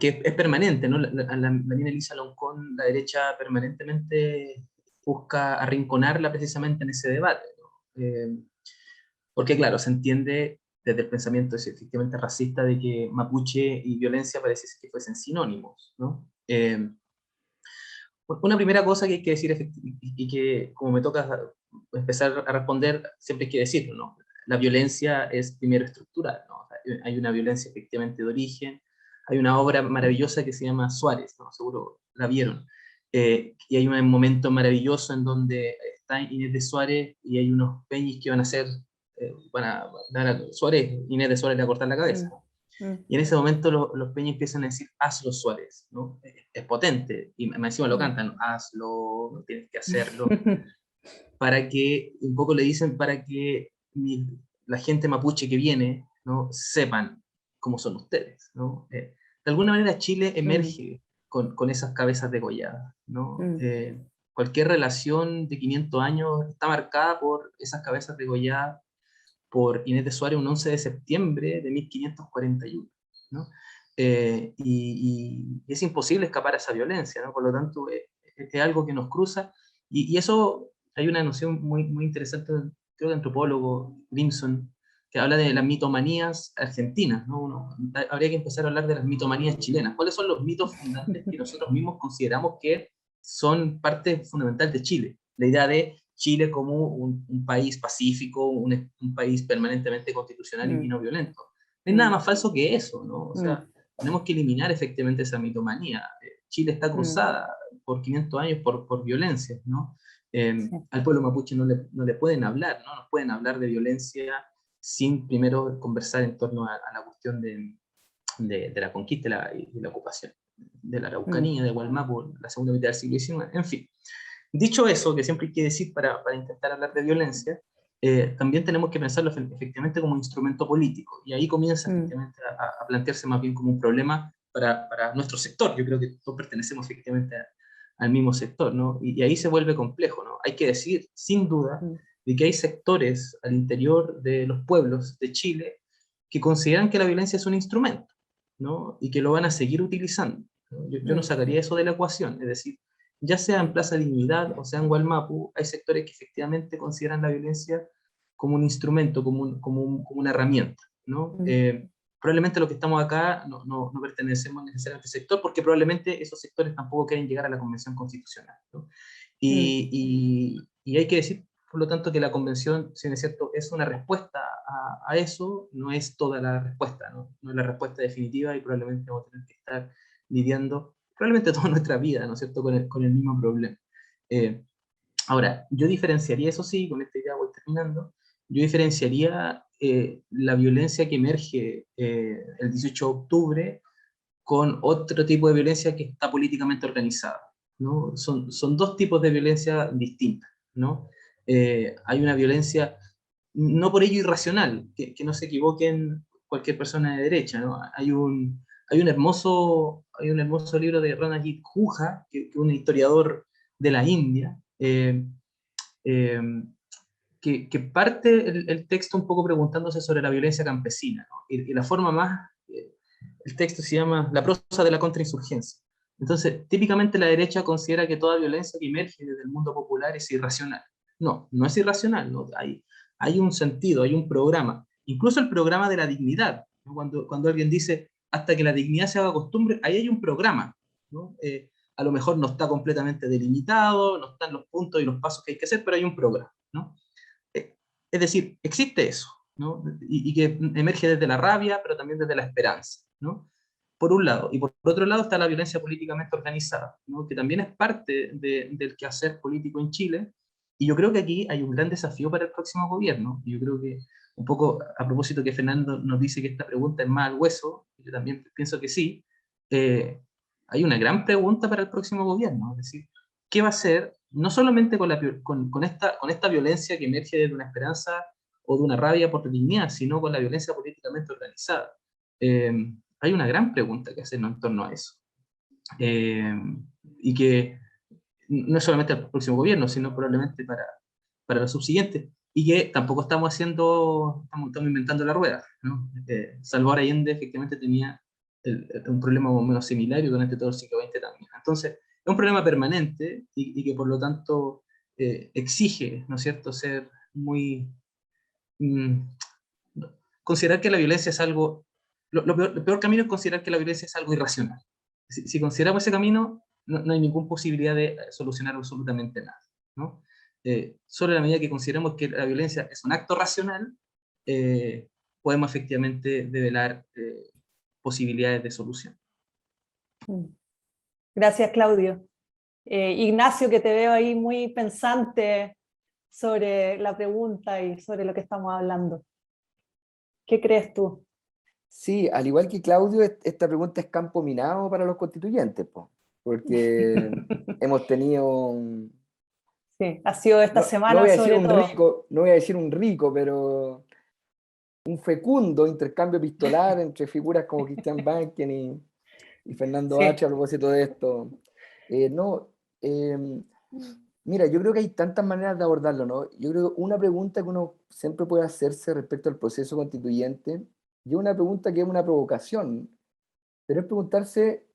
es permanente, ¿no? La Mina Elisa Loncón, la derecha permanentemente busca arrinconarla precisamente en ese debate, ¿no? Porque claro, se entiende desde el pensamiento efectivamente racista de que mapuche y violencia parece que fuesen sinónimos, ¿no? Una primera cosa que hay que decir, y que como me toca empezar a responder, siempre hay que decirlo, ¿no? La violencia es primero estructural, ¿no? Hay una violencia efectivamente de origen, hay una obra maravillosa que se llama Suárez, ¿no? Seguro la vieron, y hay un momento maravilloso en donde está Inés de Suárez y hay unos peñis que van a hacer, van a dar a Suárez, Inés de Suárez le va a cortar la cabeza. Y en ese momento los peñas empiezan a decir, hazlo Suárez, ¿no? Es potente, y encima lo cantan, hazlo, no tienes que hacerlo, para que, un poco le dicen, para que la gente mapuche que viene, ¿no? Sepan cómo son ustedes, ¿no? De alguna manera Chile emerge con esas cabezas degolladas, ¿no? Cualquier relación de 500 años está marcada por esas cabezas degolladas por Inés de Suárez un 11 de septiembre de 1541, ¿no? Y es imposible escapar a esa violencia, ¿no? Por lo tanto, es algo que nos cruza, y eso, hay una noción muy interesante, creo que antropólogo Grimson, que habla de las mitomanías argentinas, ¿no? Habría que empezar a hablar de las mitomanías chilenas. ¿Cuáles son los mitos fundantes que nosotros mismos consideramos que son parte fundamental de Chile? La idea de Chile como un país pacífico, un país permanentemente constitucional y no violento. No hay nada más falso que eso, ¿no? O sea, tenemos que eliminar efectivamente esa mitomanía. Chile está cruzada por 500 años por violencias, ¿no? Al pueblo mapuche no le pueden hablar, ¿no? No pueden hablar de violencia sin primero conversar en torno a la cuestión de la conquista y la ocupación de la Araucanía, de Gualmapu, la segunda mitad del siglo XIX, en fin. Dicho eso, que siempre hay que decir para intentar hablar de violencia, también tenemos que pensarlo efectivamente como un instrumento político, y ahí comienza efectivamente a plantearse más bien como un problema para nuestro sector. Yo creo que todos pertenecemos efectivamente al mismo sector, ¿no? Y ahí se vuelve complejo, ¿no? Hay que decir, sin duda, de que hay sectores al interior de los pueblos de Chile que consideran que la violencia es un instrumento, ¿no? Y que lo van a seguir utilizando, ¿no? Yo no sacaría eso de la ecuación, es decir, ya sea en Plaza Dignidad o sea en Gualmapu, hay sectores que efectivamente consideran la violencia como un instrumento, como una herramienta, ¿no? Probablemente los que estamos acá no pertenecemos necesariamente a ese sector, porque probablemente esos sectores tampoco quieren llegar a la Convención Constitucional, ¿no? Y hay que decir, por lo tanto, que la Convención, si es cierto, es una respuesta a eso, no es toda la respuesta, ¿no? No es la respuesta definitiva, y probablemente vamos a tener que estar lidiando probablemente toda nuestra vida, ¿no es cierto?, con el mismo problema. Ahora, yo diferenciaría, eso sí, con esta idea voy terminando, yo diferenciaría la violencia que emerge el 18 de octubre con otro tipo de violencia que está políticamente organizada, ¿no? Son dos tipos de violencia distintas, ¿no? Hay una violencia, no por ello irracional, que no se equivoquen cualquier persona de derecha, ¿no? Hay un hermoso libro de Ranajit Juha, que es un historiador de la India, eh, que parte el texto un poco preguntándose sobre la violencia campesina, ¿no? Y la forma más, el texto se llama La prosa de la contrainsurgencia. Entonces, típicamente la derecha considera que toda violencia que emerge desde el mundo popular es irracional. No, no es irracional, ¿no? Hay un sentido, hay un programa, incluso el programa de la dignidad, ¿no? Cuando alguien dice, hasta que la dignidad se haga costumbre, ahí hay un programa, ¿no? A lo mejor no está completamente delimitado, no están los puntos y los pasos que hay que hacer, pero hay un programa, ¿no? Es decir, existe eso, ¿no? Y que emerge desde la rabia, pero también desde la esperanza, ¿no? Por un lado. Y por otro lado está la violencia políticamente organizada, ¿no? Que también es parte del quehacer político en Chile. Y yo creo que aquí hay un gran desafío para el próximo gobierno. Y yo creo que, un poco a propósito que Fernando nos dice que esta pregunta es más al hueso, yo también pienso que sí, hay una gran pregunta para el próximo gobierno. Es decir, ¿qué va a hacer no solamente con esta violencia que emerge de una esperanza o de una rabia por dignidad, sino con la violencia políticamente organizada? Hay una gran pregunta que hacernos en torno a eso. Y que no es solamente el próximo gobierno, sino probablemente para los subsiguientes. Y que tampoco estamos inventando la rueda, ¿no? Salvador Allende efectivamente tenía un problema más o menos similar y durante todo el siglo XX también. Entonces, es un problema permanente y que por lo tanto exige, ¿no es cierto?, ser muy... mm, considerar que la violencia es algo... el peor camino es considerar que la violencia es algo irracional. Si consideramos ese camino, no hay ninguna posibilidad de solucionar absolutamente nada, ¿no? Solo en la medida que consideramos que la violencia es un acto racional, podemos efectivamente develar posibilidades de solución. Gracias, Claudio. Ignacio, que te veo ahí muy pensante sobre la pregunta y sobre lo que estamos hablando. ¿Qué crees tú? Sí, al igual que Claudio, esta pregunta es campo minado para los constituyentes, po, porque hemos tenido, Sí, ha sido esta no, no semana voy a decir sobre un todo. rico, no voy a decir un rico, pero un fecundo intercambio epistolar entre figuras como Christian Banken y Fernando Sí. H. a propósito de esto. No, mira, yo creo que hay tantas maneras de abordarlo, ¿no? Yo creo que una pregunta que uno siempre puede hacerse respecto al proceso constituyente, y una pregunta que es una provocación, pero es preguntarse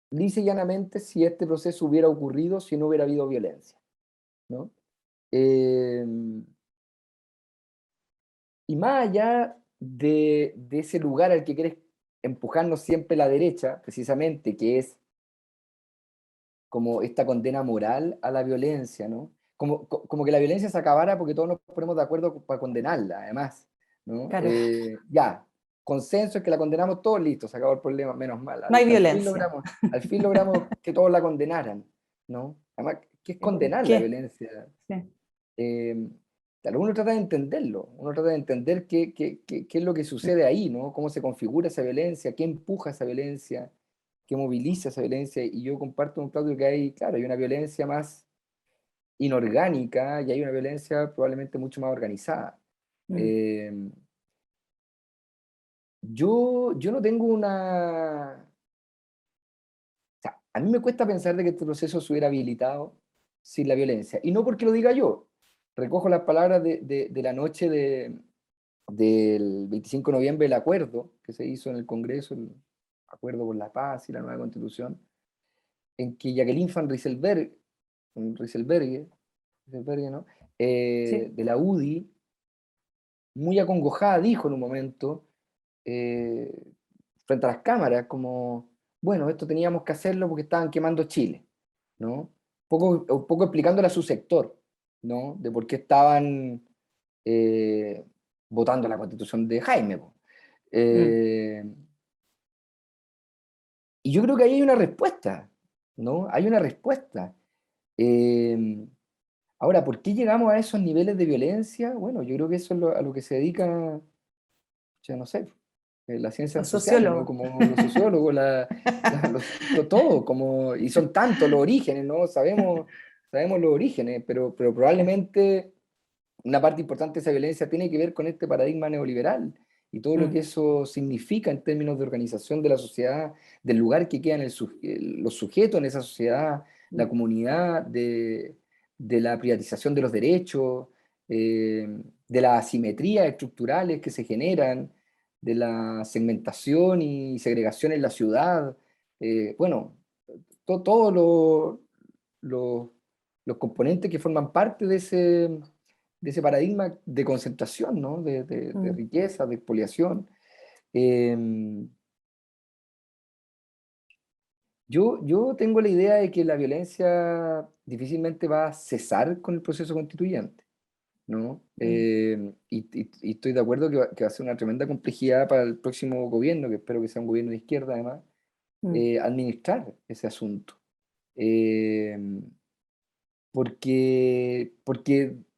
lisa y llanamente si este proceso hubiera ocurrido si no hubiera habido violencia, ¿no? Y más allá de ese lugar al que quiere empujarnos siempre la derecha, precisamente, que es como esta condena moral a la violencia, ¿no? Como que la violencia se acabara porque todos nos ponemos de acuerdo para condenarla, además, ¿no? Claro. Ya, consenso es que la condenamos todos, listo, se acabó el problema, menos mal. No hay violencia. Al fin logramos que todos la condenaran, ¿no? Además, ¿qué es condenar la ¿Qué? violencia? Sí. Claro, uno trata de entenderlo, uno trata de entender qué es lo que sucede ahí, ¿no? Cómo se configura esa violencia, qué empuja esa violencia, qué moviliza esa violencia. Y yo comparto con Claudio que hay, claro, hay una violencia más inorgánica y hay una violencia probablemente mucho más organizada. Eh, yo no tengo una... O sea, a mí me cuesta pensar de que este proceso se hubiera habilitado sin la violencia. Y no porque lo diga yo. Recojo las palabras de la noche del 25 de noviembre, el acuerdo que se hizo en el Congreso, el acuerdo por la paz y la nueva Constitución, en que Jacqueline van Rysselberghe, ¿no? Sí. De la UDI, muy acongojada, dijo en un momento, frente a las cámaras, como, bueno, esto teníamos que hacerlo porque estaban quemando Chile, ¿no? Un poco explicándole a su sector, ¿no? De por qué estaban votando la constitución de Jaime. Y yo creo que ahí hay una respuesta, ¿no? Hay una respuesta. Ahora, ¿por qué llegamos a esos niveles de violencia? Bueno, yo creo que eso es a lo que se dedica sea, no sé, la ciencia Los social, ¿no? sociólogos. Como los sociólogos, todo, como, y son tantos los orígenes, ¿no? Sabemos los orígenes, pero probablemente una parte importante de esa violencia tiene que ver con este paradigma neoliberal y todo lo que eso significa en términos de organización de la sociedad, del lugar que quedan los sujetos en esa sociedad, la comunidad, de la privatización de los derechos, de las asimetrías estructurales que se generan, de la segmentación y segregación en la ciudad. Bueno, todos los componentes que forman parte de ese paradigma de concentración, ¿no? de riqueza, de expoliación. Yo tengo la idea de que la violencia difícilmente va a cesar con el proceso constituyente, ¿no? Y estoy de acuerdo que va a ser una tremenda complejidad para el próximo gobierno, que espero que sea un gobierno de izquierda además, administrar ese asunto. Porque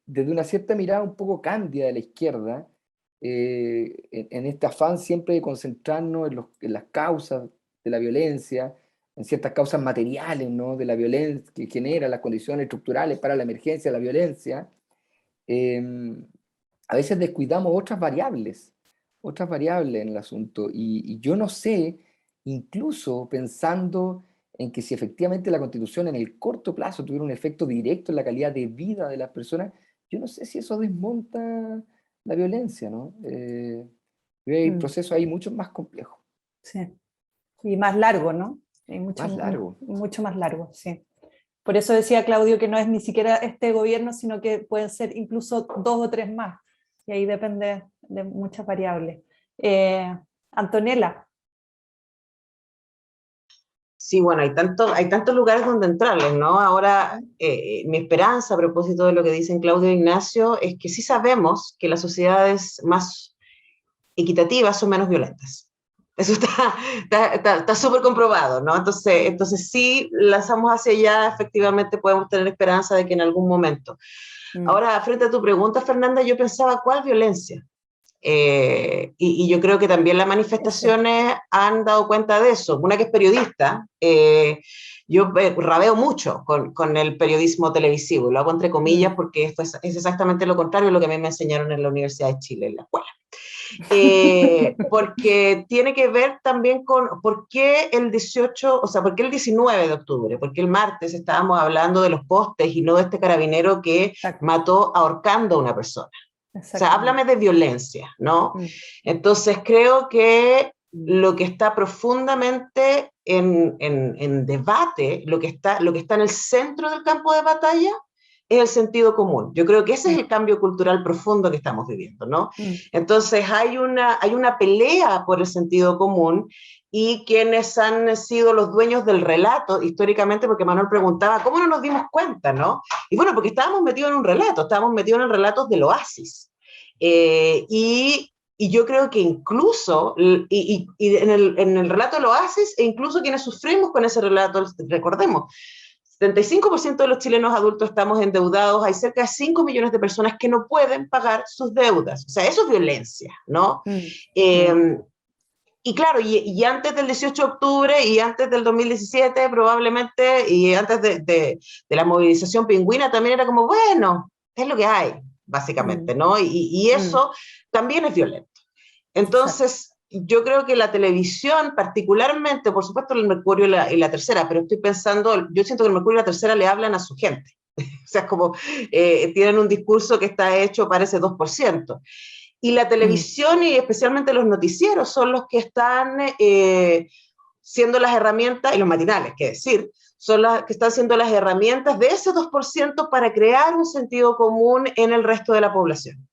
desde una cierta mirada un poco cándida de la izquierda, en este afán siempre de concentrarnos en las causas de la violencia, en ciertas causas materiales, ¿no? De la violencia que genera las condiciones estructurales para la emergencia de la violencia, a veces descuidamos otras variables en el asunto. Y yo no sé, incluso pensando en que si efectivamente la Constitución en el corto plazo tuviera un efecto directo en la calidad de vida de las personas, yo no sé si eso desmonta la violencia, ¿no? Hay procesos ahí mucho más complejos. Sí. Y más largo, ¿no? Y Más largo. mucho más largo, sí. Por eso decía Claudio que no es ni siquiera este gobierno, sino que pueden ser incluso 2 o 3 más. Y ahí depende de muchas variables. Antonella. Sí, bueno, hay tantos lugares donde entrarles, ¿no? Ahora, mi esperanza a propósito de lo que dicen Claudio e Ignacio es que sí sabemos que las sociedades más equitativas son menos violentas. Eso está súper comprobado, ¿no? Entonces sí, lanzamos hacia allá, efectivamente podemos tener esperanza de que en algún momento. Ahora, frente a tu pregunta, Fernanda, yo pensaba, ¿cuál violencia? Y yo creo que también las manifestaciones han dado cuenta de eso. Una que es periodista, yo rabeo mucho con el periodismo televisivo, lo hago entre comillas porque esto es exactamente lo contrario de lo que a mí me enseñaron en la Universidad de Chile, en la escuela. Porque tiene que ver también con por qué el 18, o sea, por qué el 19 de octubre, porque el martes estábamos hablando de los postes y no de este carabinero que mató ahorcando a una persona. O sea, háblame de violencia, ¿no? Entonces creo que lo que está profundamente en debate, lo que está en el centro del campo de batalla, es el sentido común. Yo creo que ese es el cambio cultural profundo que estamos viviendo, ¿no? Entonces hay una pelea por el sentido común y quienes han sido los dueños del relato, históricamente, porque Manuel preguntaba, ¿cómo no nos dimos cuenta, no? Y bueno, porque estábamos metidos en un relato, estábamos metidos en relatos del oasis. Y yo creo que incluso, y en el relato del oasis, e incluso quienes sufrimos con ese relato, recordemos, 75% de los chilenos adultos estamos endeudados, hay cerca de 5 millones de personas que no pueden pagar sus deudas. O sea, eso es violencia, ¿no? Y claro, y antes del 18 de octubre y antes del 2017 probablemente, y antes de la movilización pingüina también era como, bueno, es lo que hay, básicamente, ¿no? Y eso también es violento. Entonces, yo creo que la televisión, particularmente, por supuesto el Mercurio y la Tercera, pero estoy pensando, yo siento que el Mercurio y la Tercera le hablan a su gente. O sea, es como, tienen un discurso que está hecho para ese 2%. Y la televisión y especialmente los noticieros son los que están siendo las herramientas, y los matinales, que decir, son las que están siendo las herramientas de ese 2% para crear un sentido común en el resto de la población.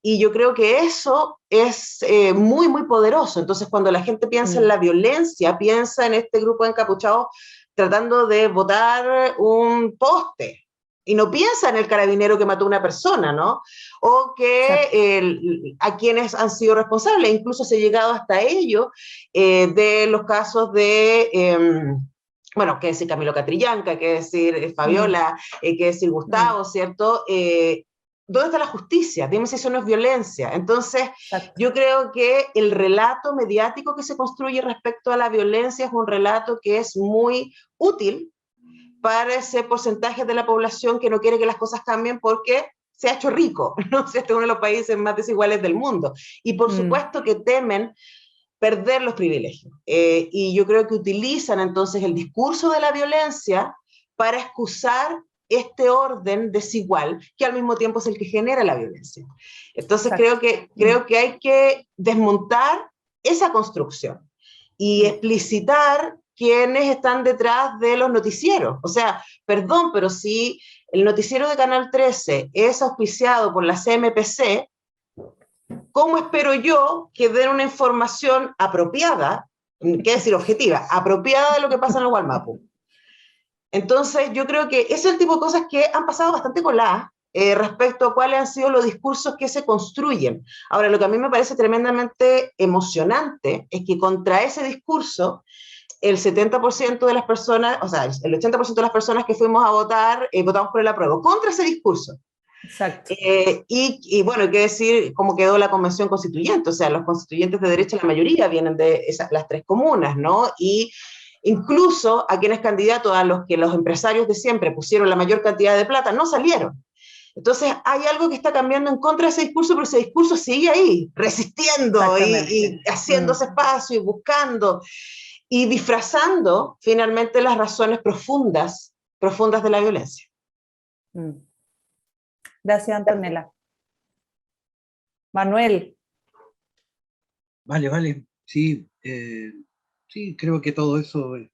Y yo creo que eso es muy, muy poderoso. Entonces, cuando la gente piensa en la violencia, piensa en este grupo de encapuchados tratando de botar un poste, y no piensa en el carabinero que mató a una persona, ¿no? O que a quienes han sido responsables, incluso se ha llegado hasta ello, de los casos de, bueno, que decir Camilo Catrillanca, que decir Fabiola, que decir Gustavo, ¿cierto? ¿dónde está la justicia? Dime si eso no es violencia. Entonces, Exacto. yo creo que el relato mediático que se construye respecto a la violencia es un relato que es muy útil para ese porcentaje de la población que no quiere que las cosas cambien porque se ha hecho rico, ¿no? Este es uno de los países más desiguales del mundo. Y por supuesto que temen perder los privilegios. Y yo creo que utilizan entonces el discurso de la violencia para excusar este orden desigual, que al mismo tiempo es el que genera la violencia. Entonces creo que hay que desmontar esa construcción y explicitar quiénes están detrás de los noticieros. O sea, perdón, pero si el noticiero de Canal 13 es auspiciado por la CMPC, ¿cómo espero yo que den una información apropiada, qué decir objetiva, apropiada de lo que pasa en el Gualmapu? Entonces, yo creo que ese es el tipo de cosas que han pasado bastante coladas respecto a cuáles han sido los discursos que se construyen. Ahora, lo que a mí me parece tremendamente emocionante es que contra ese discurso, el 70% de las personas, o sea, el 80% de las personas que fuimos a votar, votamos por el apruebo, contra ese discurso. Exacto. Y bueno, hay que decir cómo quedó la convención constituyente, o sea, los constituyentes de derecha, la mayoría vienen de las 3 comunas, ¿no? Y incluso a quienes candidatos a los que los empresarios de siempre pusieron la mayor cantidad de plata, no salieron. Entonces hay algo que está cambiando en contra de ese discurso, pero ese discurso sigue ahí, resistiendo y haciéndose espacio y buscando y disfrazando finalmente las razones profundas de la violencia. Gracias, Antonella. Manuel. Vale, sí, sí, creo que todo eso es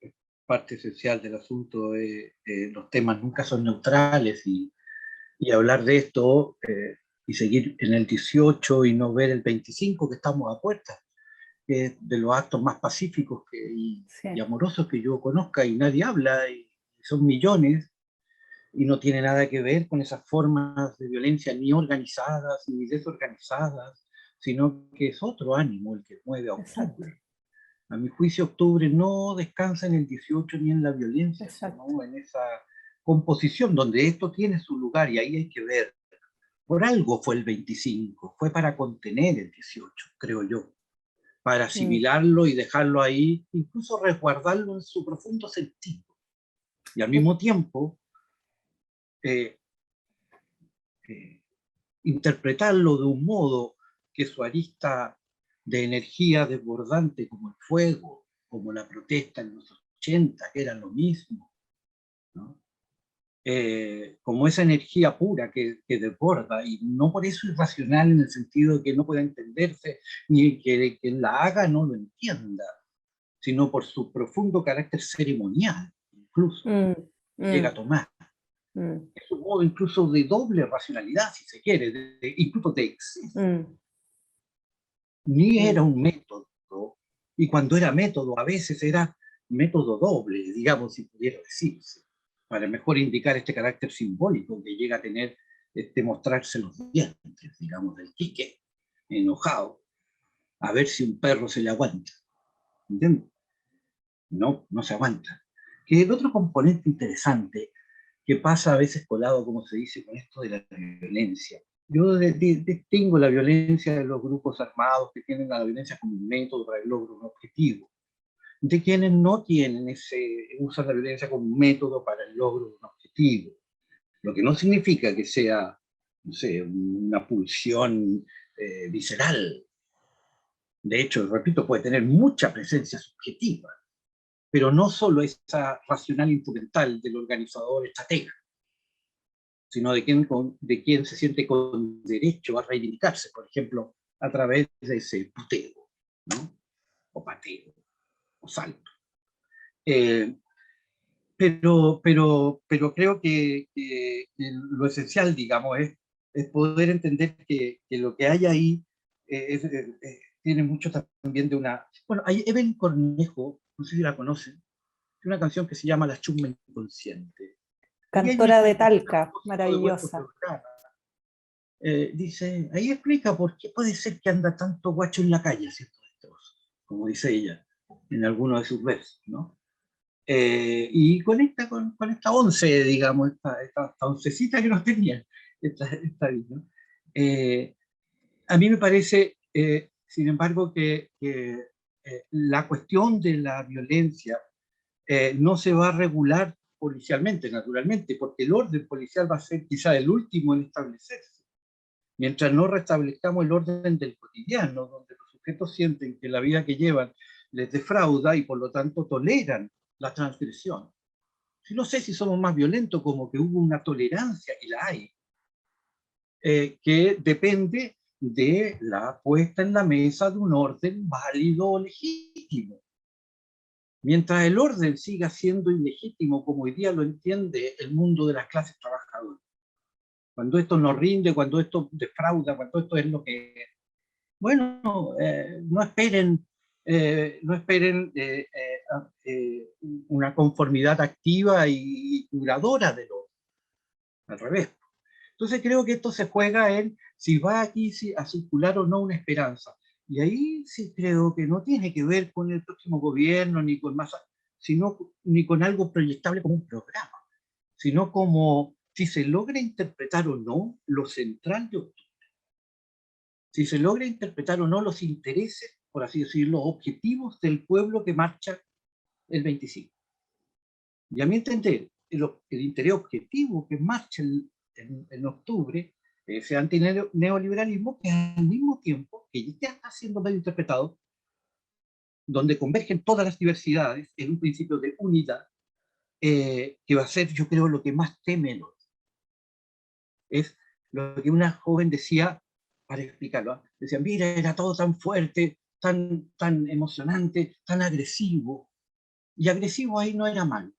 parte esencial del asunto. Los temas nunca son neutrales y hablar de esto y seguir en el 18 y no ver el 25 que estamos a puertas, que es de los actos más pacíficos y amorosos que yo conozca y nadie habla, y son millones, y no tiene nada que ver con esas formas de violencia ni organizadas ni desorganizadas, sino que es otro ánimo el que mueve a octubre. Exacto. A mi juicio, octubre no descansa en el 18 ni en la violencia, Exacto. sino en esa composición donde esto tiene su lugar, y ahí hay que ver. Por algo fue el 25, fue para contener el 18, creo yo, para asimilarlo y dejarlo ahí, incluso resguardarlo en su profundo sentido. Y al mismo tiempo, interpretarlo de un modo que su arista de energía desbordante, como el fuego, como la protesta en los 80, que era lo mismo, ¿no? Como esa energía pura que desborda, y no por eso irracional en el sentido de que no pueda entenderse, ni que quien la haga no lo entienda, sino por su profundo carácter ceremonial, incluso, llega a tomar. Es un modo incluso de doble racionalidad, si se quiere, incluso de exceso. Ni era un método, y cuando era método a veces era método doble, digamos, si pudiera decirse, para mejor indicar este carácter simbólico que llega a tener mostrarse los dientes, digamos, del Quique, enojado, a ver si un perro se le aguanta. ¿Entiendes? No, no se aguanta. Que el otro componente interesante que pasa a veces colado, como se dice, con esto de la violencia. Yo distingo la violencia de los grupos armados que tienen la violencia como un método para el logro de un objetivo, de quienes no tienen usan la violencia como un método para el logro de un objetivo. Lo que no significa que sea, no sé, una pulsión visceral. De hecho, repito, puede tener mucha presencia subjetiva, pero no solo esa racional instrumental del organizador estratega, sino de quien se siente con derecho a reivindicarse, por ejemplo, a través de ese puteo, ¿no? O pateo, o salto. Pero creo que lo esencial, digamos, es poder entender que lo que hay ahí tiene mucho también de una... Bueno, hay Evelyn Cornejo, no sé si la conocen, una canción que se llama La Chusma Inconsciente. Cantora de Talca, maravillosa. Dice, ahí explica por qué puede ser que anda tanto guacho en la calle haciendo destrozos, como dice ella en alguno de sus versos, ¿no? Y conecta con esta once, digamos, esta oncecita que nos tenía. está bien, ¿no? A mí me parece, sin embargo, que la cuestión de la violencia no se va a regular policialmente, naturalmente, porque el orden policial va a ser quizá el último en establecerse. Mientras no restablezcamos el orden del cotidiano, donde los sujetos sienten que la vida que llevan les defrauda y por lo tanto toleran la transgresión. Yo no sé si somos más violentos, como que hubo una tolerancia, y la hay, que depende de la puesta en la mesa de un orden válido o legítimo. Mientras el orden siga siendo ilegítimo, como hoy día lo entiende el mundo de las clases trabajadoras, cuando esto no rinde, cuando esto defrauda, cuando esto es lo que es, bueno, no esperen, una conformidad activa y curadora de lo, al revés. Entonces creo que esto se juega en si va aquí a circular o no una esperanza. Y ahí sí creo que no tiene que ver con el próximo gobierno, ni con más, ni con algo proyectable como un programa, sino como si se logra interpretar o no lo central de octubre. Si se logra interpretar o no los intereses, por así decirlo, objetivos del pueblo que marcha el 25. Y a mi entender, el interés objetivo que marcha en octubre, ese antineoliberalismo, que al mismo tiempo, que ya está siendo medio interpretado, donde convergen todas las diversidades en un principio de unidad, que va a ser, yo creo, lo que más teme el otro. Es lo que una joven decía, para explicarlo, decía, mira, era todo tan fuerte, tan emocionante, tan agresivo. Y agresivo ahí no era mal,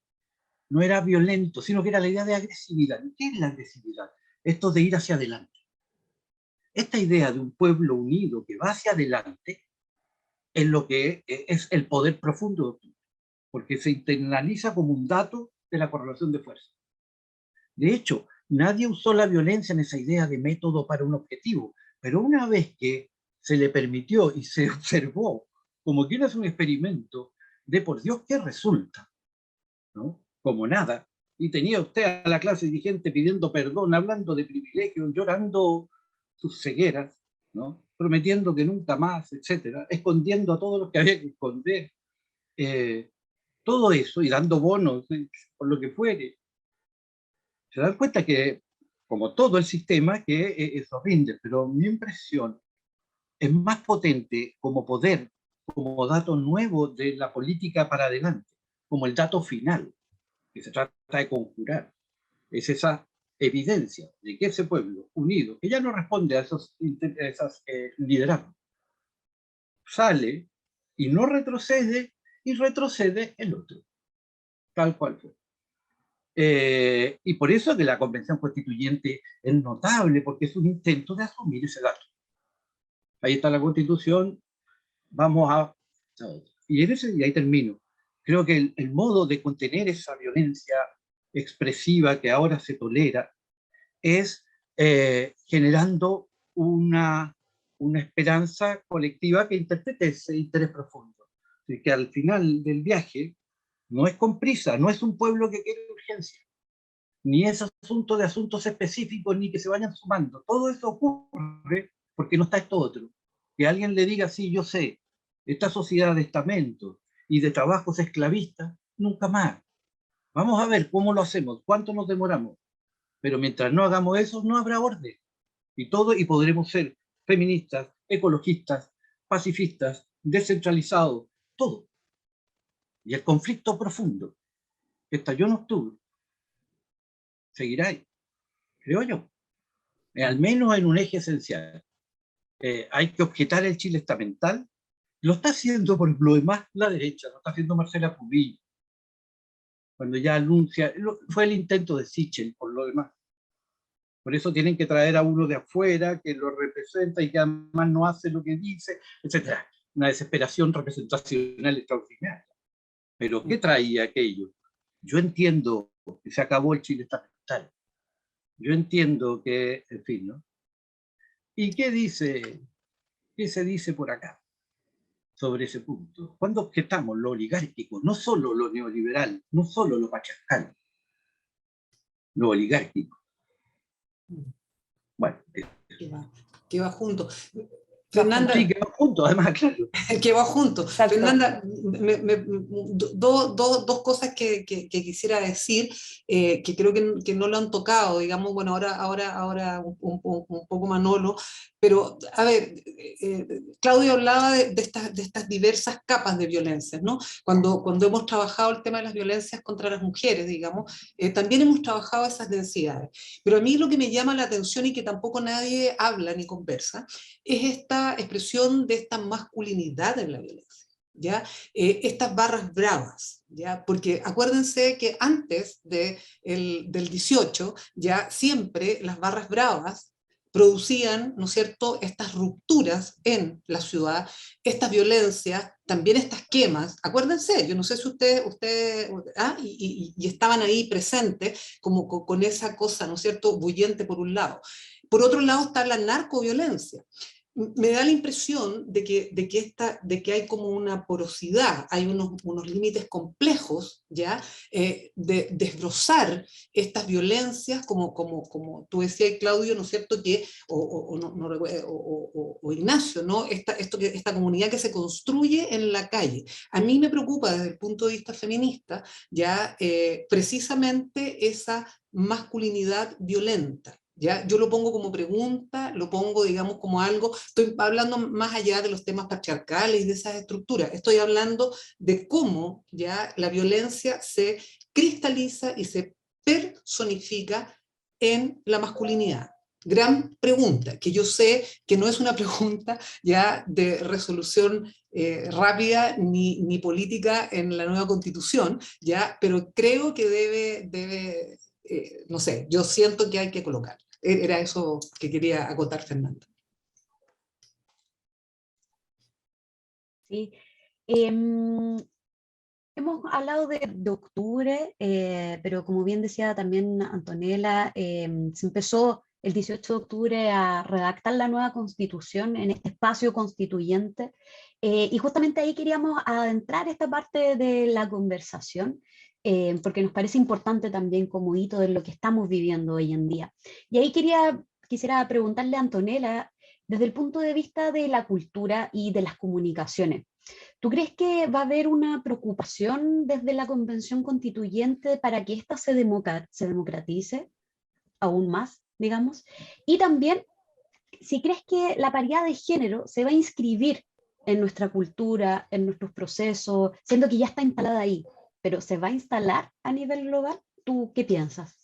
no era violento, sino que era la idea de agresividad. ¿Qué es la agresividad? Esto de ir hacia adelante. Esta idea de un pueblo unido que va hacia adelante es lo que es el poder profundo, porque se internaliza como un dato de la correlación de fuerza. De hecho, nadie usó la violencia en esa idea de método para un objetivo, pero una vez que se le permitió y se observó como que es un experimento de por Dios, ¿qué resulta? ¿No? Como nada. Y tenía usted a la clase dirigente pidiendo perdón, hablando de privilegios, llorando sus cegueras, ¿no? Prometiendo que nunca más, etcétera, escondiendo a todos los que había que esconder, todo eso, y dando bonos, por lo que fuere. Se dan cuenta que, como todo el sistema, que eso rinde, pero mi impresión es más potente como poder, como dato nuevo de la política para adelante, como el dato final, que se trata de conjurar. Es esa evidencia de que ese pueblo unido, que ya no responde a esos liderazgos, sale y no retrocede, y retrocede el otro, tal cual fue. Y por eso que la Convención Constituyente es notable, porque es un intento de asumir ese dato. Ahí está la Constitución, vamos a... Y ahí termino. Creo que el modo de contener esa violencia expresiva que ahora se tolera es generando una esperanza colectiva que interprete ese interés profundo. Y que al final del viaje no es con prisa, no es un pueblo que quiere urgencia, ni es asunto de asuntos específicos, ni que se vayan sumando. Todo eso ocurre porque no está esto otro. Que alguien le diga, sí, yo sé, esta sociedad de estamentos y de trabajos esclavistas, nunca más. Vamos a ver cómo lo hacemos, cuánto nos demoramos. Pero mientras no hagamos eso, no habrá orden. Y podremos ser feministas, ecologistas, pacifistas, descentralizados, todo. Y el conflicto profundo que estalló en octubre seguirá ahí, creo yo. Al menos en un eje esencial. Hay que objetar el Chile estamental. Lo está haciendo, por lo demás, la derecha, lo está haciendo Marcela Cubillo, cuando ya anuncia, fue el intento de Sichel, por lo demás. Por eso tienen que traer a uno de afuera que lo representa y que además no hace lo que dice, etc. Una desesperación representacional extraordinaria. Pero ¿qué traía aquello? Yo entiendo que se acabó el Chile estamental. Yo entiendo que, en fin, ¿no? ¿Y qué se dice por acá sobre ese punto? Cuando objetamos lo oligárquico, no solo lo neoliberal, no solo lo patriarcal, lo oligárquico. Bueno, que va junto. Fernanda, sí, que va junto, además, claro. Que va junto. Exacto. Fernanda, dos cosas que quisiera decir, que creo que no lo han tocado, digamos, bueno, ahora un poco Manolo, pero a ver, Claudio hablaba de estas diversas capas de violencia, ¿no? Cuando hemos trabajado el tema de las violencias contra las mujeres, digamos, también hemos trabajado esas densidades. Pero a mí lo que me llama la atención y que tampoco nadie habla ni conversa, es esta expresión de esta masculinidad en la violencia, ¿ya? Estas barras bravas, ¿ya? Porque acuérdense que antes del 18, ya siempre las barras bravas producían, ¿no es cierto?, estas rupturas en la ciudad, estas violencias, también estas quemas. Acuérdense, yo no sé si ustedes y estaban ahí presentes como con esa cosa, ¿no es cierto?, bullente por un lado. Por otro lado está la narcoviolencia. Me da la impresión de que hay como una porosidad, hay unos límites complejos, ¿ya? De desbrozar estas violencias, como tú decías, Claudio, ¿no es cierto? O Ignacio, ¿no? Esta comunidad que se construye en la calle. A mí me preocupa desde el punto de vista feminista, ¿ya? Precisamente esa masculinidad violenta. ¿Ya? Yo lo pongo como pregunta, lo pongo, digamos, como algo, estoy hablando más allá de los temas patriarcales y de esas estructuras, estoy hablando de cómo ya la violencia se cristaliza y se personifica en la masculinidad. Gran pregunta, que yo sé que no es una pregunta ya de resolución rápida ni política en la nueva constitución, ya, pero creo que debe no sé, yo siento que hay que colocar. Era eso que quería acotar, Fernanda. Sí. Hemos hablado de octubre, pero como bien decía también Antonella, se empezó el 18 de octubre a redactar la nueva constitución en este espacio constituyente, y justamente ahí queríamos adentrar esta parte de la conversación, porque nos parece importante también como hito de lo que estamos viviendo hoy en día. Y ahí quisiera preguntarle a Antonella, desde el punto de vista de la cultura y de las comunicaciones, ¿tú crees que va a haber una preocupación desde la Convención Constituyente para que ésta se democratice aún más, digamos? Y también, si crees que la paridad de género se va a inscribir en nuestra cultura, en nuestros procesos, siendo que ya está instalada ahí, pero ¿se va a instalar a nivel global? ¿Tú qué piensas?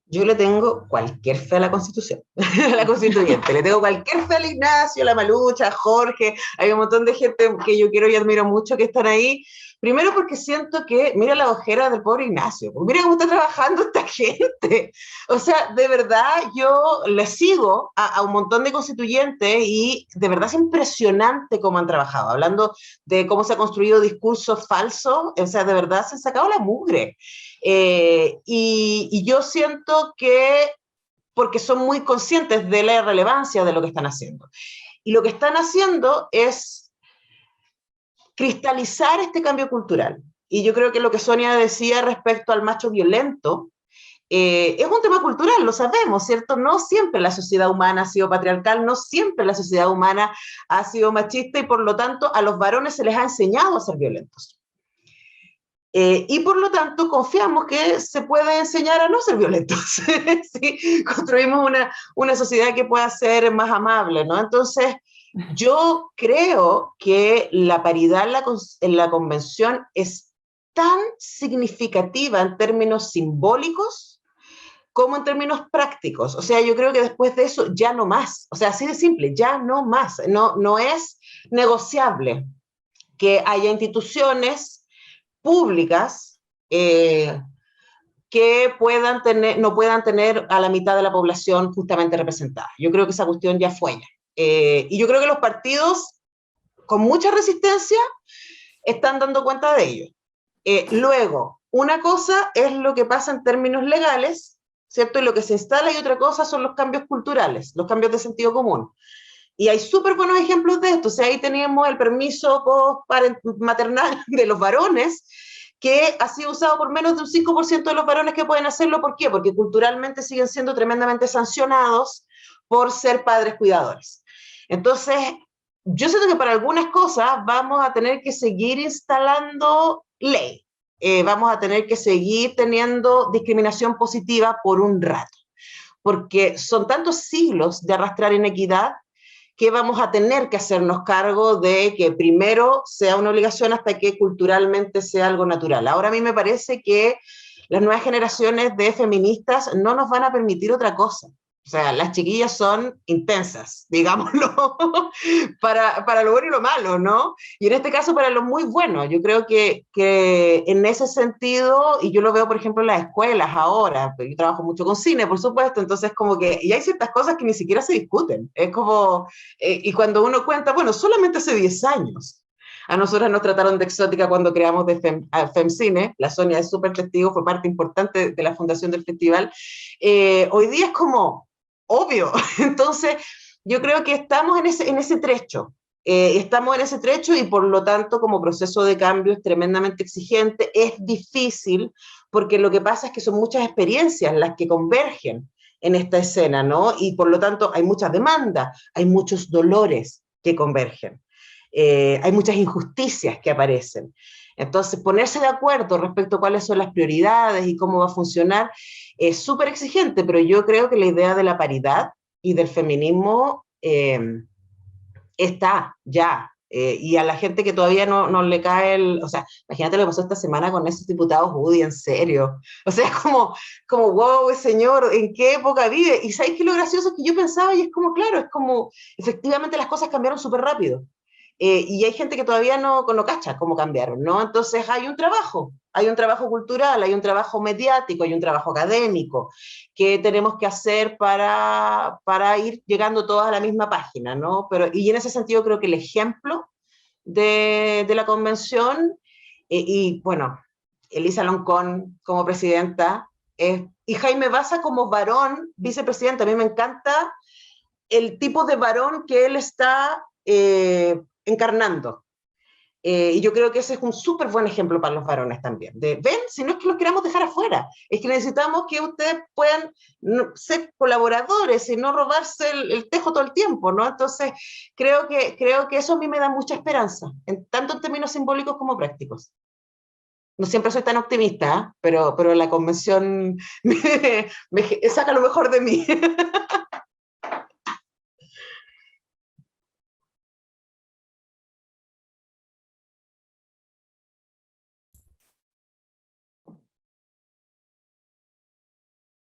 Yo le tengo cualquier fe a la Constitución, a la Constituyente. Le tengo cualquier fe al Ignacio, a la Malucha, a Jorge. Hay un montón de gente que yo quiero y admiro mucho que están ahí. Primero porque siento que, mira la ojera del pobre Ignacio, mira cómo está trabajando esta gente. O sea, de verdad, yo le sigo a un montón de constituyentes y de verdad es impresionante cómo han trabajado. Hablando de cómo se ha construido discursos falsos, o sea, de verdad se han sacado la mugre. Y yo siento que, porque son muy conscientes de la relevancia de lo que están haciendo. Y lo que están haciendo es cristalizar este cambio cultural. Y yo creo que lo que Sonia decía respecto al macho violento, es un tema cultural, lo sabemos, ¿cierto? No siempre la sociedad humana ha sido patriarcal, no siempre la sociedad humana ha sido machista y por lo tanto a los varones se les ha enseñado a ser violentos. Y por lo tanto confiamos que se puede enseñar a no ser violentos. ¿Sí? Construimos una sociedad que pueda ser más amable, ¿no? Entonces, yo creo que la paridad en la convención es tan significativa en términos simbólicos como en términos prácticos. O sea, yo creo que después de eso ya no más. O sea, así de simple, ya no más. No es negociable que haya instituciones públicas que no puedan tener a la mitad de la población justamente representada. Yo creo que esa cuestión ya fue ya. Y yo creo que los partidos, con mucha resistencia, están dando cuenta de ello. Luego, una cosa es lo que pasa en términos legales, ¿cierto? Y lo que se instala, y otra cosa son los cambios culturales, los cambios de sentido común. Y hay súper buenos ejemplos de esto. O sea, ahí teníamos el permiso maternal de los varones, que ha sido usado por menos de un 5% de los varones que pueden hacerlo. ¿Por qué? Porque culturalmente siguen siendo tremendamente sancionados por ser padres cuidadores. Entonces, yo siento que para algunas cosas vamos a tener que seguir instalando ley. Vamos a tener que seguir teniendo discriminación positiva por un rato, porque son tantos siglos de arrastrar inequidad que vamos a tener que hacernos cargo de que primero sea una obligación hasta que culturalmente sea algo natural. Ahora a mí me parece que las nuevas generaciones de feministas no nos van a permitir otra cosa. O sea, las chiquillas son intensas, digámoslo, para lo bueno y lo malo, ¿no? Y en este caso para lo muy bueno. Yo creo que en ese sentido, y yo lo veo, por ejemplo, en las escuelas ahora, yo trabajo mucho con cine, por supuesto, entonces como que, y hay ciertas cosas que ni siquiera se discuten. Es como, y cuando uno cuenta, bueno, solamente hace 10 años. A nosotras nos trataron de exótica cuando creamos de FemCine, la Sonia es súper testigo, fue parte importante de la fundación del festival. Hoy día es como obvio, entonces yo creo que estamos en ese trecho, estamos en ese trecho y por lo tanto como proceso de cambio es tremendamente exigente, es difícil, porque lo que pasa es que son muchas experiencias las que convergen en esta escena, ¿no? Y por lo tanto hay muchas demandas, hay muchos dolores que convergen. Hay muchas injusticias que aparecen. Entonces, ponerse de acuerdo respecto a cuáles son las prioridades y cómo va a funcionar es súper exigente, pero yo creo que la idea de la paridad y del feminismo está ya. Y a la gente que todavía no le cae el... O sea, imagínate lo que pasó esta semana con esos diputados UDI, en serio. O sea, es como wow, señor, ¿en qué época vive? Y ¿sabéis qué lo gracioso? Que yo pensaba, y es como, claro, es como, efectivamente las cosas cambiaron súper rápido. Y hay gente que todavía no cacha cómo cambiaron, ¿no? Entonces hay un trabajo cultural, hay un trabajo mediático, hay un trabajo académico que tenemos que hacer para ir llegando todas a la misma página, ¿no? Y en ese sentido creo que el ejemplo de la convención, y bueno, Elisa Loncón como presidenta, y Jaime Baza como varón vicepresidente, a mí me encanta el tipo de varón que él está encarnando. Y yo creo que ese es un súper buen ejemplo para los varones también. Ven, si no es que los queramos dejar afuera, es que necesitamos que ustedes puedan ser colaboradores y no robarse el tejo todo el tiempo, ¿no? Entonces, creo que eso a mí me da mucha esperanza, tanto en términos simbólicos como prácticos. No siempre soy tan optimista, ¿eh? pero la convención me saca lo mejor de mí.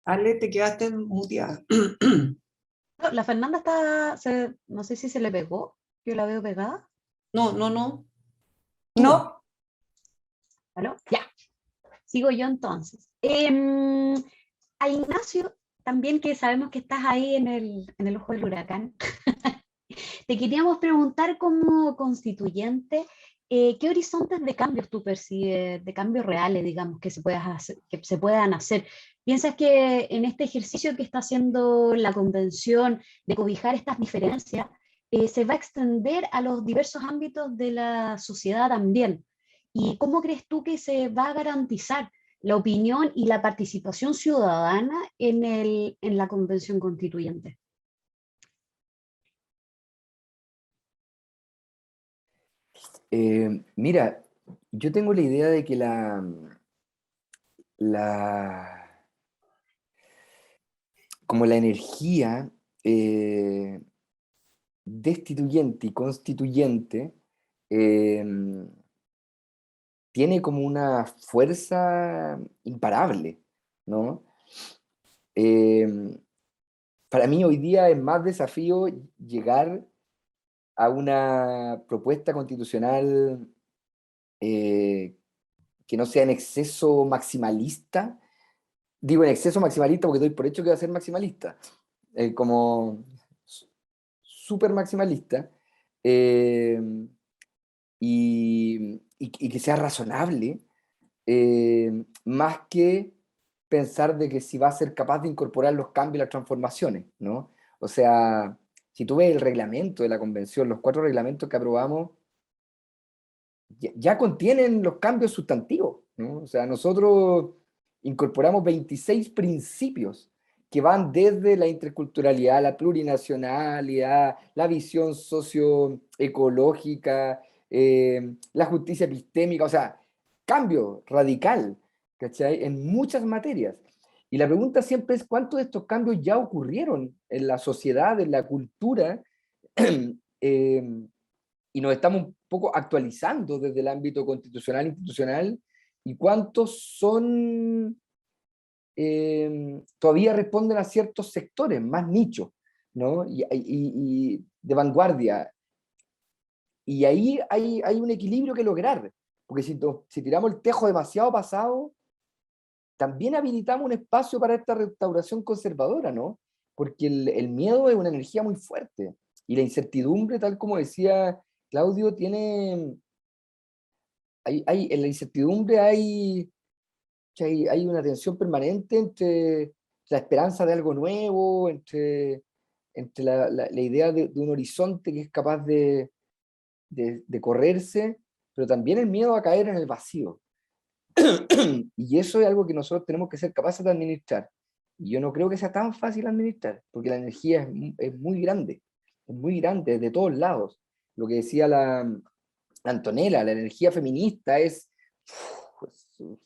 Ale, te quedaste muteada. La Fernanda está, no sé si se le pegó, yo la veo pegada. No. No, ¿Aló? Ya, sigo yo entonces. A Ignacio, también que sabemos que estás ahí en el ojo del huracán, te queríamos preguntar como constituyente, ¿qué horizontes de cambios tú percibes, de cambios reales, digamos, que que se puedan hacer? ¿Piensas que en este ejercicio que está haciendo la convención de cobijar estas diferencias, se va a extender a los diversos ámbitos de la sociedad también? ¿Y cómo crees tú que se va a garantizar la opinión y la participación ciudadana en la convención constituyente? Mira, yo tengo la idea de que como la energía destituyente y constituyente tiene como una fuerza imparable, ¿no? Para mí hoy día es más desafío llegar a una propuesta constitucional que no sea en exceso maximalista. Digo en exceso maximalista porque doy por hecho que va a ser maximalista, como súper maximalista, eh, y que sea razonable, más que pensar de que si va a ser capaz de incorporar los cambios y las transformaciones, ¿no? O sea, si tú ves el reglamento de la convención, los 4 reglamentos que aprobamos, ya contienen los cambios sustantivos, ¿no? O sea, nosotros incorporamos 26 principios que van desde la interculturalidad, la plurinacionalidad, la visión socioecológica, la justicia epistémica, o sea, cambio radical, ¿cachai? En muchas materias. Y la pregunta siempre es, ¿cuántos de estos cambios ya ocurrieron en la sociedad, en la cultura? Y nos estamos un poco actualizando desde el ámbito constitucional, institucional, y cuántos son, todavía responden a ciertos sectores, más nichos, ¿no? Y de vanguardia. Y ahí hay un equilibrio que lograr, porque si tiramos el tejo demasiado pasado, también habilitamos un espacio para esta restauración conservadora, ¿no? Porque el miedo es una energía muy fuerte, y la incertidumbre, tal como decía Claudio, tiene... en la incertidumbre hay una tensión permanente entre la esperanza de algo nuevo, entre la idea de un horizonte que es capaz de correrse, pero también el miedo a caer en el vacío. Y eso es algo que nosotros tenemos que ser capaces de administrar. Y yo no creo que sea tan fácil administrar, porque la energía es muy grande, de todos lados. Lo que decía la Antonella, la energía feminista es un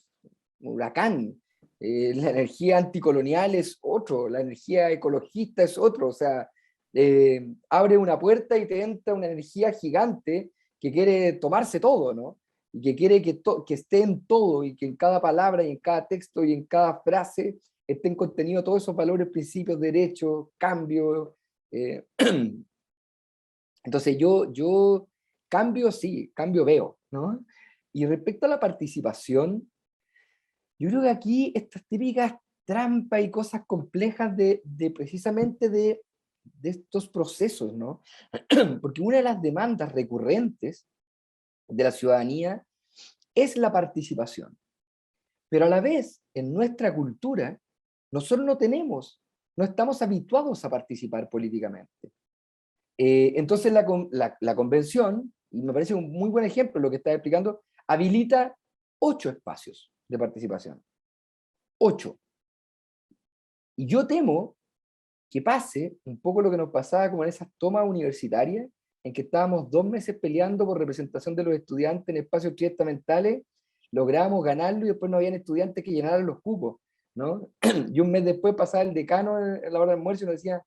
huracán. La energía anticolonial es otro, la energía ecologista es otro. O sea, abre una puerta y te entra una energía gigante que quiere tomarse todo, ¿no? Y que quiere que esté en todo, y que en cada palabra y en cada texto y en cada frase estén contenidos todos esos valores, principios, derechos, cambios. Entonces yo cambio sí, cambio veo, ¿no? Y respecto a la participación, yo creo que aquí estas típicas trampas y cosas complejas precisamente de estos procesos, ¿no? Porque una de las demandas recurrentes de la ciudadanía es la participación. Pero a la vez, en nuestra cultura, nosotros no estamos habituados a participar políticamente. Entonces la convención, y me parece un muy buen ejemplo lo que está explicando, habilita 8 espacios de participación. 8. Y yo temo que pase un poco lo que nos pasaba como en esas tomas universitarias, en que estábamos 2 meses peleando por representación de los estudiantes en espacios triestamentales, lográbamos ganarlo y después no habían estudiantes que llenaran los cupos, ¿no? Y un mes después pasaba el decano en la hora de almuerzo y nos decía,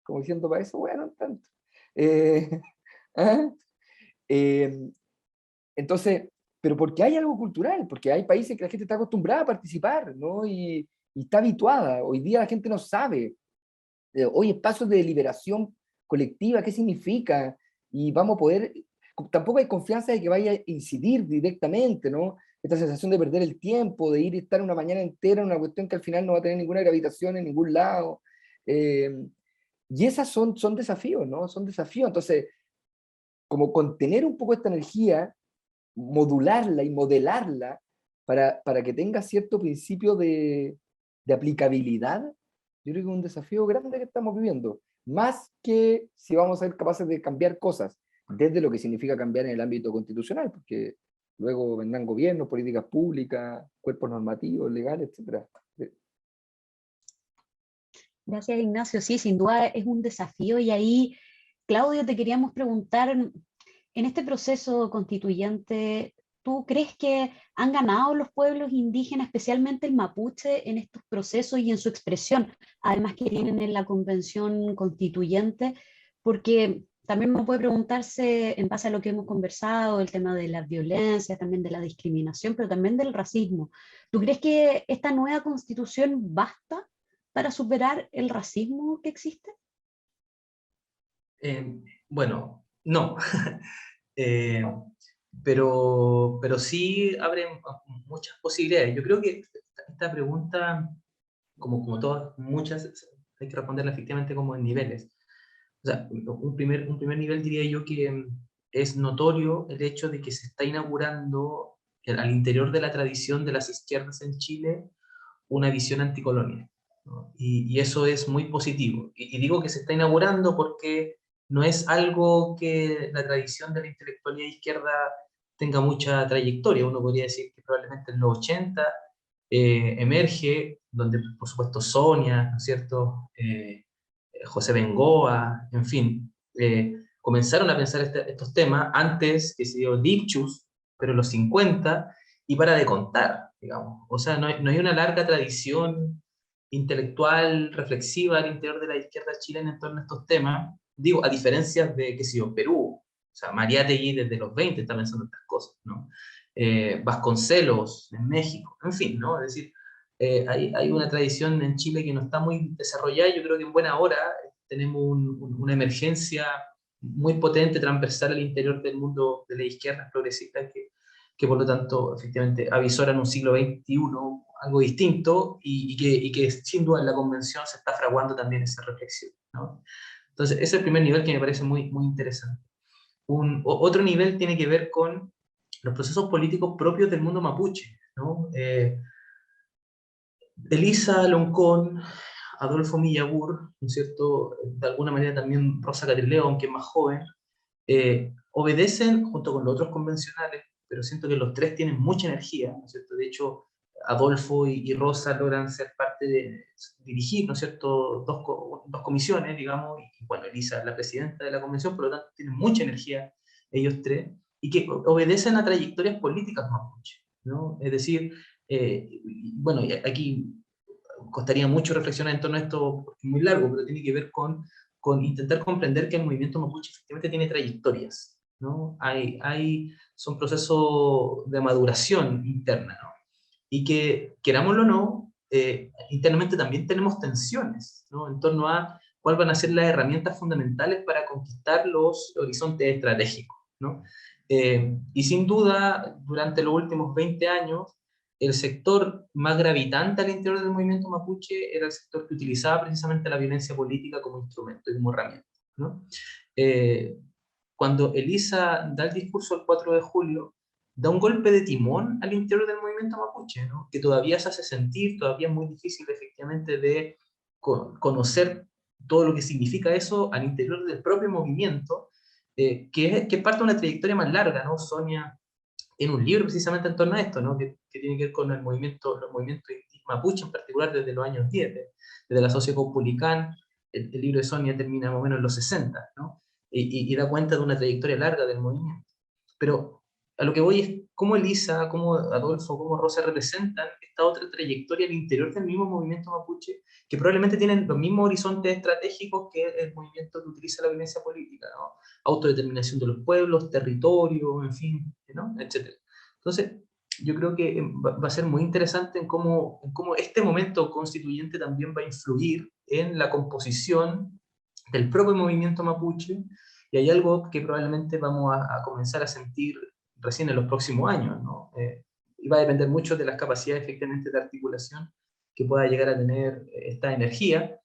como diciendo, para eso, bueno, tanto. ¿Ah? Entonces, pero porque hay algo cultural, porque hay países que la gente está acostumbrada a participar, ¿no? Y está habituada. Hoy día la gente no sabe. Hoy espacios de deliberación colectiva, ¿qué significa? Y vamos a poder, tampoco hay confianza de que vaya a incidir directamente, ¿no? Esta sensación de perder el tiempo, de ir y estar una mañana entera en una cuestión que al final no va a tener ninguna gravitación en ningún lado. Y esas son desafíos, ¿no? Son desafíos. Entonces, como contener un poco esta energía, modularla y modelarla para que tenga cierto principio de aplicabilidad, yo creo que es un desafío grande que estamos viviendo. Más que si vamos a ser capaces de cambiar cosas, desde lo que significa cambiar en el ámbito constitucional, porque luego vendrán gobiernos, políticas públicas, cuerpos normativos, legales, etc. Gracias, Ignacio. Sí, sin duda es un desafío. Y ahí, Claudio, te queríamos preguntar, en este proceso constituyente, ¿tú crees que han ganado los pueblos indígenas, especialmente el mapuche, en estos procesos y en su expresión, además que tienen en la convención constituyente? Porque también uno puede preguntarse, en base a lo que hemos conversado, el tema de la violencia, también de la discriminación, pero también del racismo. ¿Tú crees que esta nueva constitución basta para superar el racismo que existe? Bueno, no. Pero sí abren muchas posibilidades. Yo creo que esta pregunta, como todas, muchas, hay que responderla efectivamente como en niveles. O sea, un primer nivel diría yo que es notorio el hecho de que se está inaugurando al interior de la tradición de las izquierdas en Chile una visión anticolonia, ¿no? Y eso es muy positivo. Y digo que se está inaugurando porque no es algo que la tradición de la intelectualidad izquierda tenga mucha trayectoria. Uno podría decir que probablemente en los 80 emerge, donde por supuesto Sonia, ¿no es cierto? José Bengoa, en fin, comenzaron a pensar estos temas antes que se dio Lipschutz, pero en los 50, y para de contar, digamos. O sea, no hay una larga tradición intelectual, reflexiva al interior de la izquierda chilena en torno a estos temas, digo, a diferencia de, qué sé yo, Perú. O sea, Mariátegui desde los 20 está pensando en estas cosas, ¿no? Vasconcelos en México, en fin, ¿no? Es decir, hay una tradición en Chile que no está muy desarrollada. Yo creo que en buena hora tenemos una emergencia muy potente, transversal al interior del mundo de la izquierda progresista, que por lo tanto efectivamente avisoran un siglo XXI, algo distinto, y que sin duda en la convención se está fraguando también esa reflexión, ¿no? Entonces, ese es el primer nivel que me parece muy, muy interesante. Otro nivel tiene que ver con los procesos políticos propios del mundo mapuche, ¿no? Elisa Loncón, Adolfo Millagur, ¿no es cierto? De alguna manera también Rosa Catrileo, aunque es más joven, obedecen junto con los otros convencionales, pero siento que los tres tienen mucha energía, ¿no es cierto? De hecho, Adolfo y Rosa logran ser parte de dirigir, ¿no es cierto?, dos comisiones, digamos, y bueno, Elisa es la presidenta de la convención, por lo tanto tienen mucha energía ellos tres, y que obedecen a trayectorias políticas mapuche, ¿no? Es decir, bueno, aquí costaría mucho reflexionar en torno a esto, porque es muy largo, pero tiene que ver con intentar comprender que el movimiento mapuche efectivamente tiene trayectorias, ¿no? Son procesos de maduración interna, ¿no? Y que, querámoslo o no, internamente también tenemos tensiones, ¿no? En torno a cuáles van a ser las herramientas fundamentales para conquistar los horizontes estratégicos, ¿no? Y sin duda, durante los últimos 20 años, el sector más gravitante al interior del movimiento mapuche era el sector que utilizaba precisamente la violencia política como instrumento y como herramienta, ¿no? Cuando Elisa da el discurso el 4 de julio, da un golpe de timón al interior del movimiento mapuche, ¿no? Que todavía se hace sentir, todavía es muy difícil efectivamente de conocer todo lo que significa eso al interior del propio movimiento, que es parte de una trayectoria más larga, ¿no? Sonia en un libro precisamente en torno a esto, ¿no? Que tiene que ver con los movimientos mapuche en particular desde los años 10, desde la Sociocopulicán. El libro de Sonia termina más o menos en los 60, ¿no? Y da cuenta de una trayectoria larga del movimiento. Pero a lo que voy es cómo Elisa, cómo Adolfo, cómo Rosa representan esta otra trayectoria al interior del mismo movimiento mapuche, que probablemente tienen los mismos horizontes estratégicos que el movimiento que utiliza la violencia política, ¿no? Autodeterminación de los pueblos, territorio, en fin, ¿no? Etcétera. Entonces, yo creo que va a ser muy interesante en cómo este momento constituyente también va a influir en la composición del propio movimiento mapuche, y hay algo que probablemente vamos a comenzar a sentir recién en los próximos años, ¿no? Y va a depender mucho de las capacidades efectivamente de articulación que pueda llegar a tener esta energía.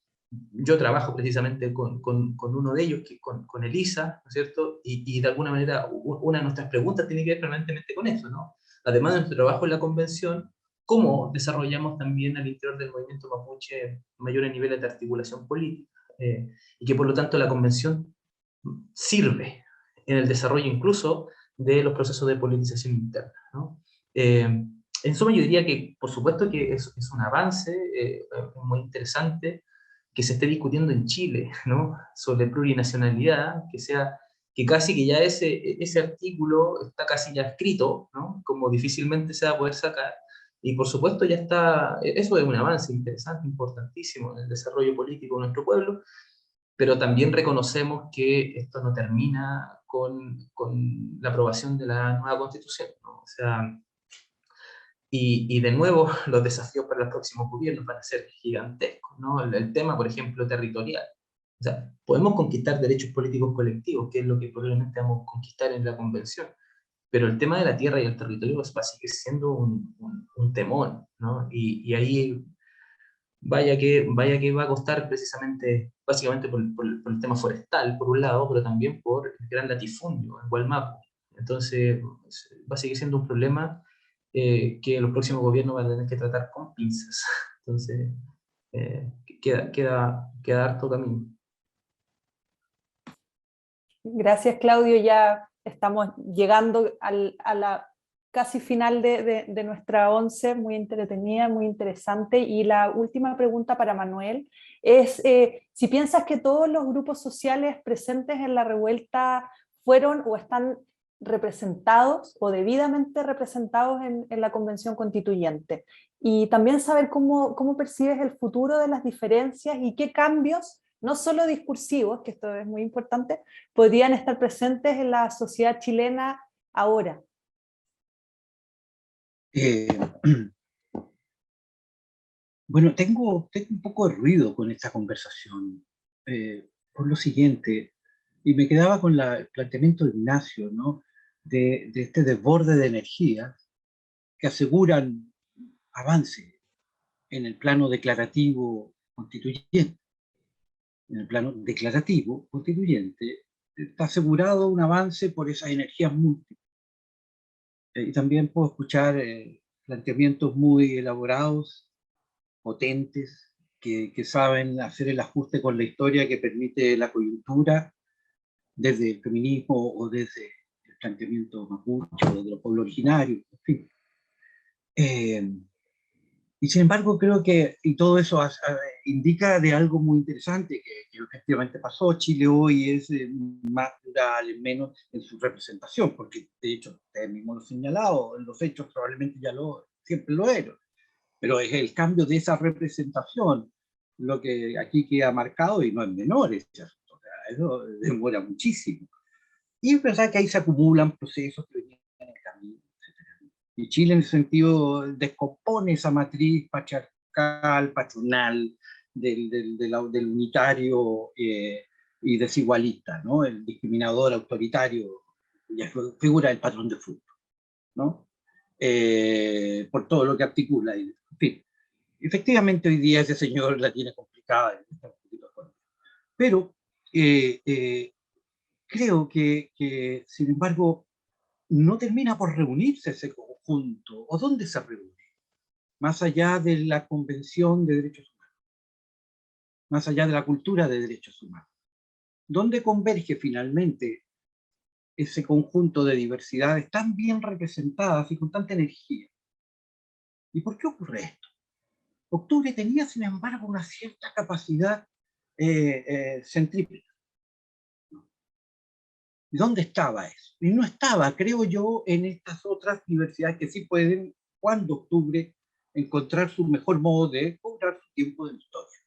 Yo trabajo precisamente con uno de ellos, con Elisa, ¿no es cierto? Y de alguna manera una de nuestras preguntas tiene que ver permanentemente con eso, ¿no? Además de nuestro trabajo en la convención, ¿cómo desarrollamos también al interior del movimiento mapuche mayores niveles de articulación política? Y que por lo tanto la convención sirve en el desarrollo incluso de los procesos de politización interna, ¿no? En suma, yo diría que, por supuesto que es un avance muy interesante que se esté discutiendo en Chile, ¿no? Sobre plurinacionalidad, que casi que ya ese artículo está casi ya escrito, ¿no? Como difícilmente se va a poder sacar, y por supuesto ya está, eso es un avance interesante, importantísimo en el desarrollo político de nuestro pueblo, pero también reconocemos que esto no termina con la aprobación de la nueva Constitución, ¿no? O sea, y de nuevo, los desafíos para los próximos gobiernos van a ser gigantescos, ¿no? El tema, por ejemplo, territorial. O sea, podemos conquistar derechos políticos colectivos, que es lo que probablemente vamos a conquistar en la convención, pero el tema de la tierra y el territorio va a seguir siendo un temón, ¿no? Y ahí vaya que va a costar precisamente, básicamente por el tema forestal, por un lado, pero también por el gran latifundio en Gualmapu. Entonces, va a seguir siendo un problema que los próximos gobiernos van a tener que tratar con pinzas. Entonces, queda harto camino. Gracias, Claudio. Ya estamos llegando a la casi final de nuestra 11, muy entretenida, muy interesante. Y la última pregunta para Manuel es si piensas que todos los grupos sociales presentes en la revuelta fueron o están representados o debidamente representados en la Convención Constituyente. Y también saber cómo percibes el futuro de las diferencias y qué cambios, no solo discursivos, que esto es muy importante, podrían estar presentes en la sociedad chilena ahora. Bueno, tengo un poco de ruido con esta conversación, por lo siguiente, y me quedaba con el planteamiento de Ignacio, ¿no? De este desborde de energía que aseguran avance en el plano declarativo constituyente. En el plano declarativo constituyente está asegurado un avance por esas energías múltiples. Y también puedo escuchar planteamientos muy elaborados, potentes, que saben hacer el ajuste con la historia que permite la coyuntura, desde el feminismo o desde el planteamiento mapuche o de los pueblos originarios, en fin. Y sin embargo creo que, y todo eso indica de algo muy interesante que efectivamente pasó. Chile hoy es más plural, menos en su representación, porque de hecho ustedes mismos lo han señalado, en los hechos probablemente siempre lo era, pero es el cambio de esa representación lo que aquí queda marcado, y no es menor, eso demora muchísimo. Y es verdad que ahí se acumulan procesos que venían en el camino, etc. Y Chile, en ese sentido, descompone esa matriz patriarcal, patronal, del unitario y desigualista, ¿no? El discriminador autoritario, ya figura el patrón de fútbol, ¿no? Por todo lo que articula. En fin, efectivamente hoy día ese señor la tiene complicada, pero creo que, sin embargo, no termina por reunirse ese conjunto. ¿O dónde se reúne? Más allá de la Convención de Derechos Humanos, más allá de la cultura de derechos humanos. ¿Dónde converge finalmente ese conjunto de diversidades tan bien representadas y con tanta energía? ¿Y por qué ocurre esto? Octubre tenía, sin embargo, una cierta capacidad centrípeta. ¿Y dónde estaba eso? Y no estaba, creo yo, en estas otras diversidades que sí pueden, cuando Octubre, encontrar su mejor modo de cobrar su tiempo de la historia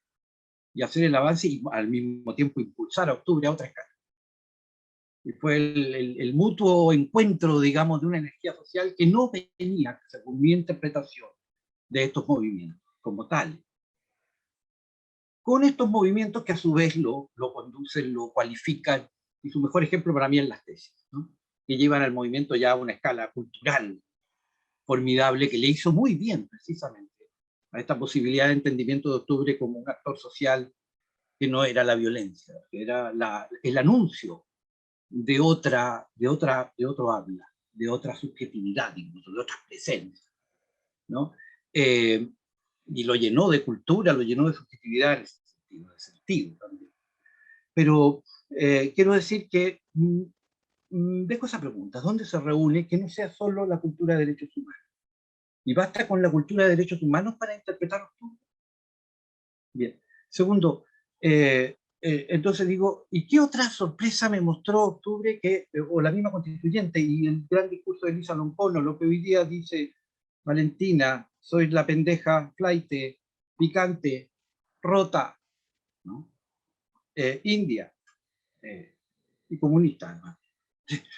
y hacer el avance y al mismo tiempo impulsar a Octubre a otra escala. Y fue el mutuo encuentro, digamos, de una energía social que no venía, según mi interpretación, de estos movimientos como tales. Con estos movimientos que a su vez lo conducen, lo cualifican, y su mejor ejemplo para mí es las tesis, ¿no? Que llevan al movimiento ya a una escala cultural formidable que le hizo muy bien, precisamente, a esta posibilidad de entendimiento de Octubre como un actor social que no era la violencia, que era el anuncio de otro habla, de otra subjetividad, incluso de otras presencias, ¿no? Y lo llenó de cultura, lo llenó de subjetividad en ese sentido, de sentido también. Pero quiero decir que dejo esa pregunta, ¿dónde se reúne? Que no sea solo la cultura de derechos humanos. ¿Y basta con la cultura de derechos humanos para interpretar Octubre? Bien. Segundo, entonces digo, ¿y qué otra sorpresa me mostró Octubre o la misma constituyente y el gran discurso de Elisa Loncono, lo que hoy día dice Valentina, soy la pendeja, flaite, picante, rota, ¿no? India y comunista, además.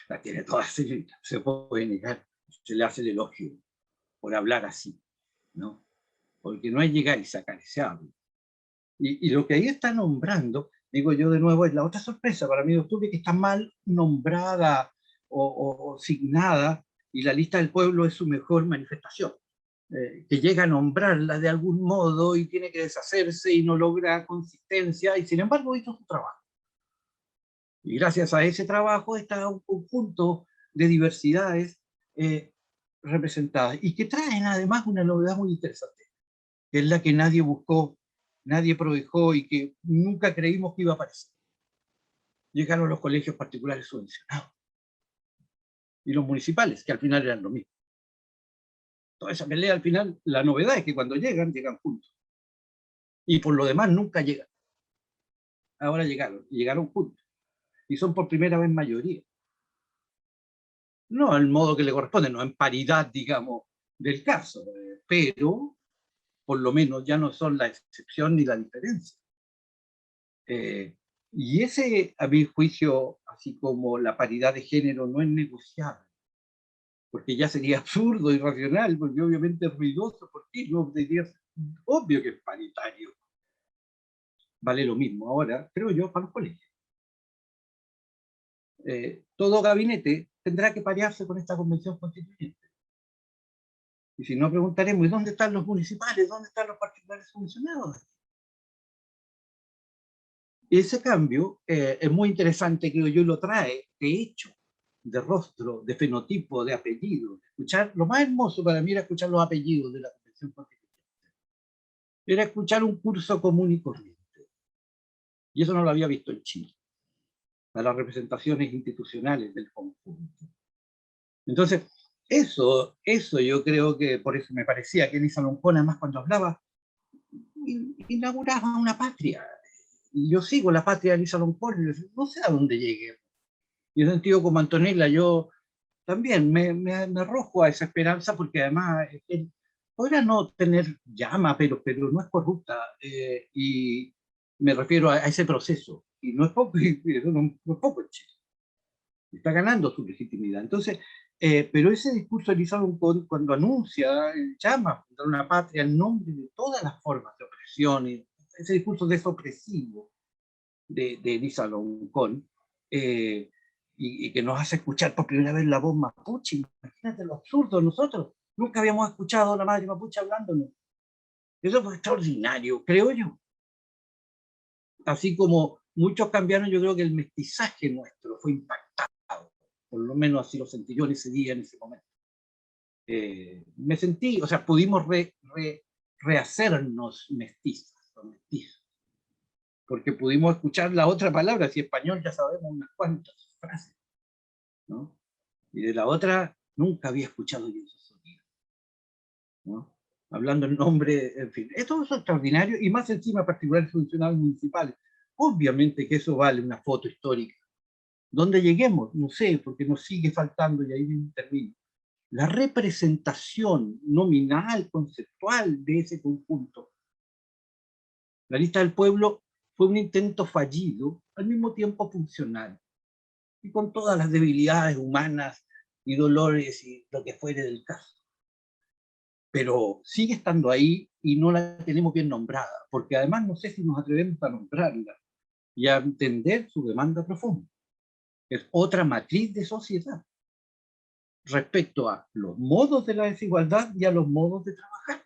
La tiene toda, se puede negar, se le hace el elogio por hablar así, ¿no? Porque no hay llegar y sacar ese habla. Y lo que ahí está nombrando, digo yo de nuevo, es la otra sorpresa para mí de Octubre, que está mal nombrada o signada, y la lista del pueblo es su mejor manifestación. Que llega a nombrarla de algún modo y tiene que deshacerse y no logra consistencia, y sin embargo hizo su trabajo. Y gracias a ese trabajo está un conjunto de diversidades representadas, y que traen además una novedad muy interesante, que es la que nadie buscó, nadie prohijó y que nunca creímos que iba a aparecer. Llegaron los colegios particulares subvencionados. y los municipales, que al final eran lo mismo. Toda esa pelea al final, la novedad es que cuando llegan, llegan juntos. Y por lo demás nunca llegan. Ahora llegaron, y llegaron juntos. Y son por primera vez mayoría. No al modo que le corresponde, no en paridad, digamos, del caso, pero por lo menos ya no son la excepción ni la diferencia. Y ese, a mi juicio, así como la paridad de género, no es negociable, porque ya sería absurdo, irracional, porque obviamente es ruidoso, porque no diría, obvio que es paritario. Vale lo mismo ahora, creo yo, para los colegios. Todo gabinete tendrá que parearse con esta convención constituyente. Y si no, preguntaremos, ¿y dónde están los municipales? ¿Dónde están los particulares funcionados? Ese cambio es muy interesante, creo yo, y lo trae de hecho, de rostro, de fenotipo, de apellido. Escuchar, lo más hermoso para mí era escuchar los apellidos de la convención constituyente. Era escuchar un curso común y corriente. Y eso no lo había visto en Chile, a las representaciones institucionales del conjunto. Entonces, eso yo creo que, por eso me parecía que Elisa Loncón, además cuando hablaba, inauguraba una patria. Y yo sigo la patria de Elisa Loncón, no sé a dónde llegue. Y en sentido como Antonella, yo también me arrojo a esa esperanza, porque además podrá no tener llama, pero no es corrupta, y me refiero a ese proceso, y no es poco, no es poco en Chile. Está ganando su legitimidad. Entonces, pero ese discurso de Elisa Loncón, cuando anuncia, llama a fundar una patria en nombre de todas las formas de opresión, ese discurso desopresivo de Elisa Loncón, y que nos hace escuchar por primera vez la voz mapuche. Imagínate lo absurdo, nosotros nunca habíamos escuchado a la madre mapuche hablándonos. Eso fue extraordinario, creo yo. Así como muchos cambiaron, yo creo que el mestizaje nuestro fue impactado, por lo menos así lo sentí yo en ese día, en ese momento. Me sentí, o sea, pudimos rehacernos mestizos, porque pudimos escuchar la otra palabra, si español ya sabemos unas cuantas frases, ¿no? Y de la otra nunca había escuchado yo esos sonidos, ¿no? Hablando en nombre, en fin, esto es extraordinario, y más encima particulares funcionarios municipales. Obviamente que eso vale una foto histórica. ¿Dónde lleguemos? No sé, porque nos sigue faltando, y ahí termino, la representación nominal, conceptual de ese conjunto. La lista del pueblo fue un intento fallido, al mismo tiempo funcional, y con todas las debilidades humanas y dolores y lo que fuere del caso. Pero sigue estando ahí y no la tenemos bien nombrada, porque además no sé si nos atrevemos a nombrarla y a entender su demanda profunda. Es otra matriz de sociedad respecto a los modos de la desigualdad y a los modos de trabajar.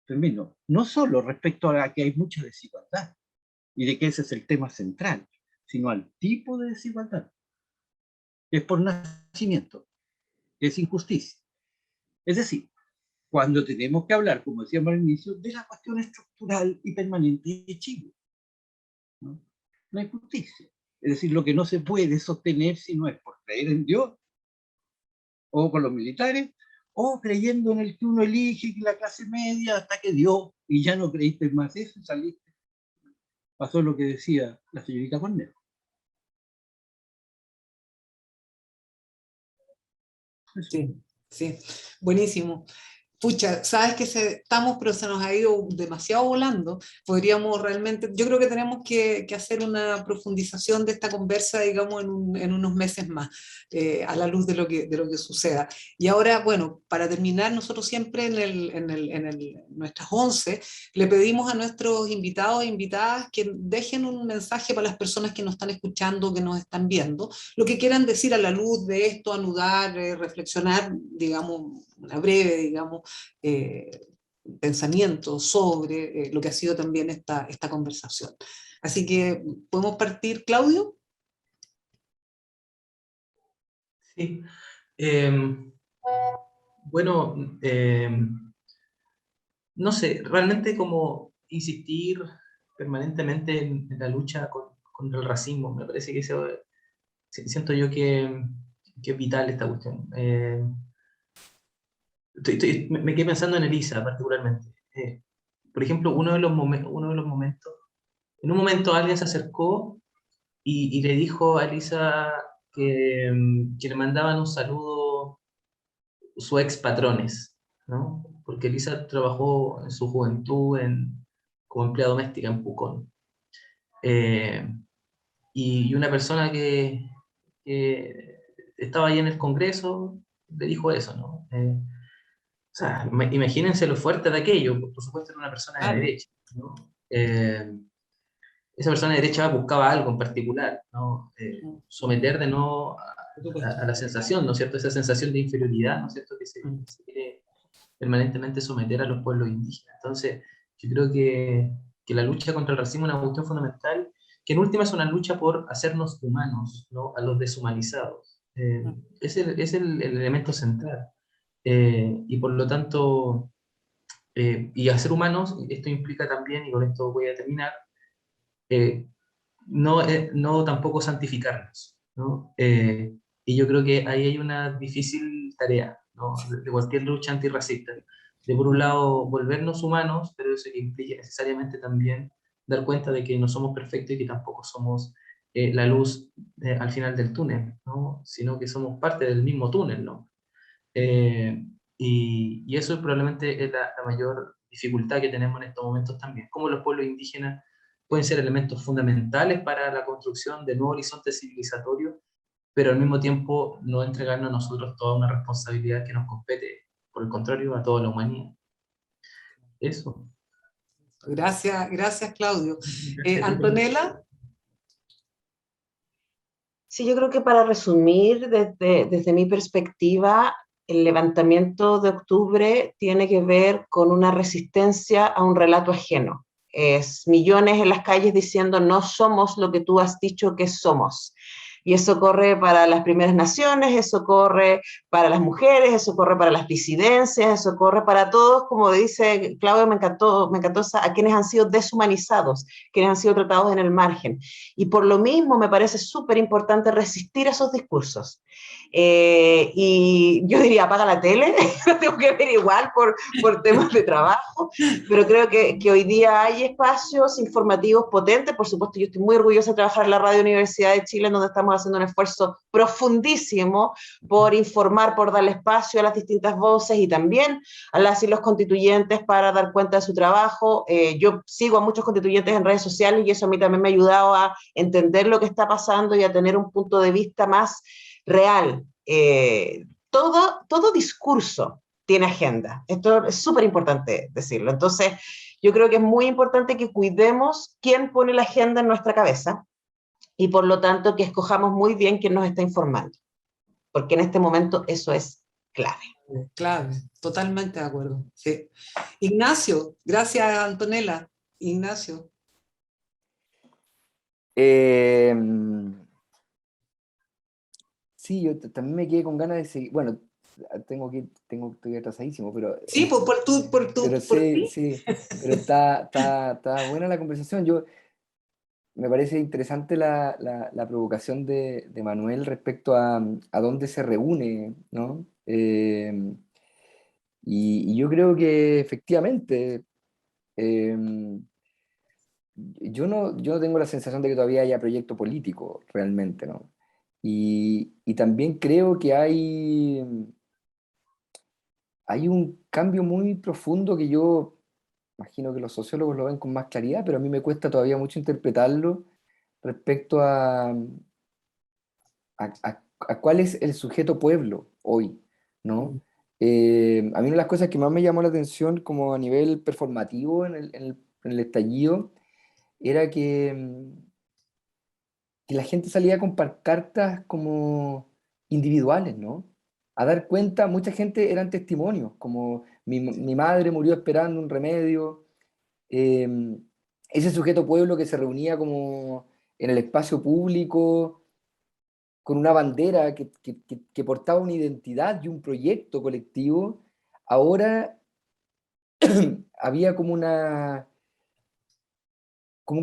Termino. No solo respecto a que hay mucha desigualdad y de que ese es el tema central, sino al tipo de desigualdad, que es por nacimiento, que es injusticia. Es decir, cuando tenemos que hablar, como decíamos al inicio, de la cuestión estructural y permanente de Chile, ¿no? La injusticia. Es decir, lo que no se puede sostener si no es por creer en Dios, o con los militares, o creyendo en el que uno elige, que la clase media, hasta que Dios, y ya no creíste más eso, y saliste. Pasó lo que decía la señorita Cornejo. Sí, sí, buenísimo. Pucha, sabes que estamos, pero se nos ha ido demasiado volando. Podríamos realmente, yo creo que tenemos que hacer una profundización de esta conversa, digamos, en unos meses más, a la luz de lo que suceda. Y ahora, bueno, para terminar, nosotros siempre en nuestras 11 le pedimos a nuestros invitados e invitadas que dejen un mensaje para las personas que nos están escuchando, que nos están viendo, lo que quieran decir a la luz de esto, anudar, reflexionar, digamos, una breve, digamos, pensamiento sobre lo que ha sido también esta conversación. Así que, ¿podemos partir, Claudio? Sí. Bueno, no sé, realmente como insistir permanentemente en la lucha contra el racismo, me parece que eso, siento yo que que es vital esta cuestión. Me quedé pensando en Elisa particularmente. Por ejemplo, uno de los momentos, en un momento alguien se acercó y le dijo a Elisa que le mandaban un saludo sus ex patrones, ¿no? Porque Elisa trabajó en su juventud como empleada doméstica en Pucón. Y una persona que estaba ahí en el Congreso le dijo eso, ¿no? O sea, imagínense lo fuerte de aquello. Por supuesto, era una persona de derecha, ¿no? Esa persona de derecha buscaba algo en particular, ¿no? Someter de nuevo a la sensación, ¿no es cierto? Esa sensación de inferioridad, ¿no es cierto? Que se quiere permanentemente someter a los pueblos indígenas. Entonces, yo creo que la lucha contra el racismo es una cuestión fundamental, que en última es una lucha por hacernos humanos, ¿no? A los deshumanizados. Es el elemento central. Y por lo tanto, y hacer humanos, esto implica también, y con esto voy a terminar, no tampoco santificarnos, ¿no? Y yo creo que ahí hay una difícil tarea, ¿no? De cualquier lucha antirracista. De por un lado, volvernos humanos, pero eso implica necesariamente también dar cuenta de que no somos perfectos y que tampoco somos la luz al final del túnel, ¿no? Sino que somos parte del mismo túnel, ¿no? Y eso probablemente es la mayor dificultad que tenemos en estos momentos también. Cómo los pueblos indígenas pueden ser elementos fundamentales para la construcción de nuevos horizontes civilizatorios, pero al mismo tiempo no entregarnos a nosotros toda una responsabilidad que nos compete, por el contrario, a toda la humanidad. Eso. Gracias, gracias Claudio. Antonella. Sí, yo creo que para resumir, desde mi perspectiva, el levantamiento de octubre tiene que ver con una resistencia a un relato ajeno. Es millones en las calles diciendo no somos lo que tú has dicho que somos. Y eso corre para las primeras naciones, eso corre para las mujeres, eso corre para las disidencias, eso corre para todos, como dice Claudio, me encantó a quienes han sido deshumanizados, quienes han sido tratados en el margen. Y por lo mismo me parece súper importante resistir a esos discursos. Y yo diría, apaga la tele, lo tengo que ver igual por temas de trabajo, pero creo que hoy día hay espacios informativos potentes. Por supuesto, yo estoy muy orgullosa de trabajar en la Radio Universidad de Chile, donde estamos haciendo un esfuerzo profundísimo por informar, por darle espacio a las distintas voces y también a las y los constituyentes para dar cuenta de su trabajo. Yo sigo a muchos constituyentes en redes sociales y eso a mí también me ha ayudado a entender lo que está pasando y a tener un punto de vista más real. Todo discurso tiene agenda. Esto es súper importante decirlo. Entonces, yo creo que es muy importante que cuidemos quién pone la agenda en nuestra cabeza y por lo tanto que escojamos muy bien quién nos está informando, porque en este momento eso es clave. Clave, totalmente de acuerdo. Sí. Ignacio, gracias Antonella. Ignacio. Sí, yo también me quedé con ganas de seguir. Bueno, estoy atrasadísimo, pero. Sí, pero ti. sí, pero está buena la conversación. Me parece interesante la provocación de Manuel respecto a dónde se reúne, ¿no? Y yo creo que efectivamente, yo no tengo la sensación de que todavía haya proyecto político realmente, ¿no? Y también creo que hay un cambio muy profundo que yo imagino que los sociólogos lo ven con más claridad, pero a mí me cuesta todavía mucho interpretarlo respecto a cuál es el sujeto pueblo hoy, ¿no? A mí una de las cosas que más me llamó la atención como a nivel performativo en el estallido era que la gente salía con pancartas como individuales, ¿no? A dar cuenta, mucha gente eran testimonios, como mi madre murió esperando un remedio, eh, ese sujeto pueblo que se reunía como en el espacio público con una bandera que portaba una identidad y un proyecto colectivo, ahora había como un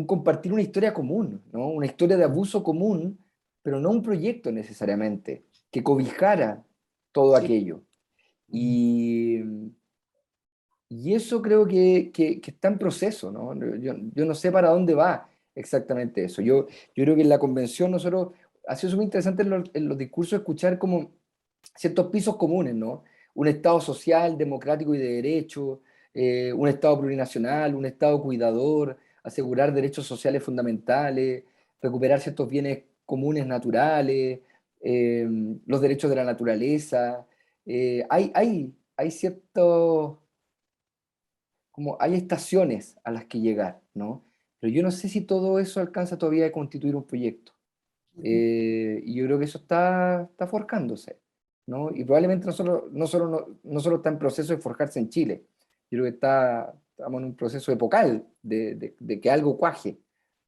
compartir una historia común, ¿no? Una historia de abuso común, pero no un proyecto necesariamente. que cobijara todo Sí. aquello. Y eso creo que está en proceso, ¿no? Yo no sé para dónde va exactamente eso. Yo creo que en la convención nosotros, ha sido muy interesante en los discursos escuchar como ciertos pisos comunes, ¿no? Un Estado social, democrático y de derecho, un Estado plurinacional, un Estado cuidador, asegurar derechos sociales fundamentales, recuperar ciertos bienes comunes naturales, los derechos de la naturaleza. Hay ciertos, como hay estaciones a las que llegar, ¿no? Pero yo no sé si todo eso alcanza todavía a constituir un proyecto. Y yo creo que eso está forjándose, ¿no? Y probablemente no solo está en proceso de forjarse en Chile, yo creo que estamos en un proceso epocal de que algo cuaje,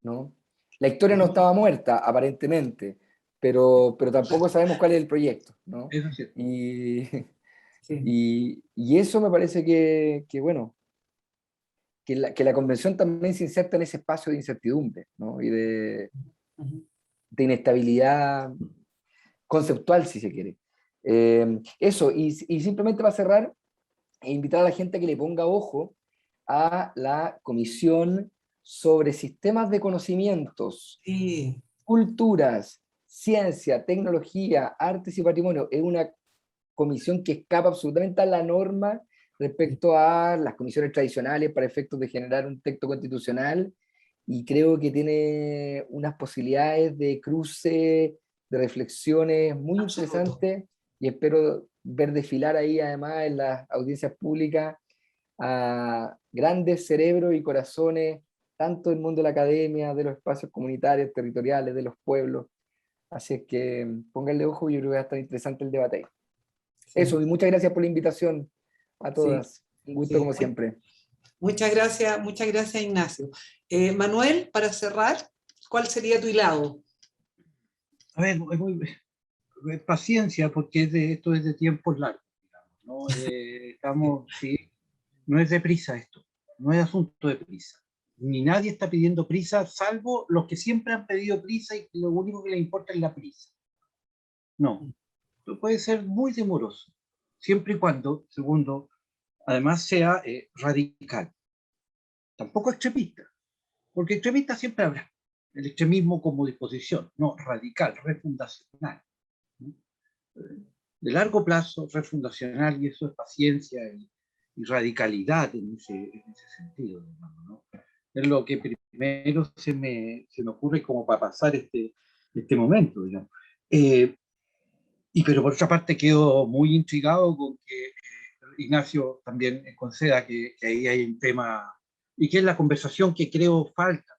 ¿no? La historia no estaba muerta, aparentemente, pero tampoco sabemos cuál es el proyecto, ¿no? Eso es cierto. Y, Sí. y eso me parece que bueno, que la convención también se inserta en ese espacio de incertidumbre, ¿no? Y Ujú. de inestabilidad conceptual, si se quiere. Eso, y simplemente para cerrar, invitar a la gente a que le ponga ojo a la Comisión sobre Sistemas de Conocimientos, Sí. Culturas, Ciencia, Tecnología, Artes y Patrimonio. Es una comisión que escapa absolutamente a la norma respecto a las comisiones tradicionales para efectos de generar un texto constitucional, y creo que tiene unas posibilidades de cruce, de reflexiones muy Absoluto. interesantes, y espero ver desfilar ahí además en las audiencias públicas a grandes cerebros y corazones, tanto del mundo de la academia, de los espacios comunitarios, territoriales, de los pueblos. Así es que pónganle ojo, yo creo que va a estar interesante el debate ahí. Eso, Sí. y muchas gracias por la invitación a Sí. todas. Un gusto Sí. como siempre. Muchas gracias, Ignacio. Manuel, para cerrar, ¿cuál sería tu hilado? A ver, paciencia, porque esto es de tiempos largos, digamos, ¿no? Sí, no es de prisa esto, no es asunto de prisa. Ni nadie está pidiendo prisa, salvo los que siempre han pedido prisa y lo único que les importa es la prisa. No, esto puede ser muy demoroso, siempre y cuando, segundo, además sea radical. Tampoco extremista, porque extremista siempre habrá. El extremismo como disposición, no, radical, refundacional, ¿no? De largo plazo, refundacional, y eso es paciencia y radicalidad en ese sentido, digamos, ¿no? Es lo que primero se me ocurre como para pasar este momento, digamos. Pero por otra parte quedo muy intrigado con que Ignacio también conceda que ahí hay un tema, y que es la conversación que creo falta,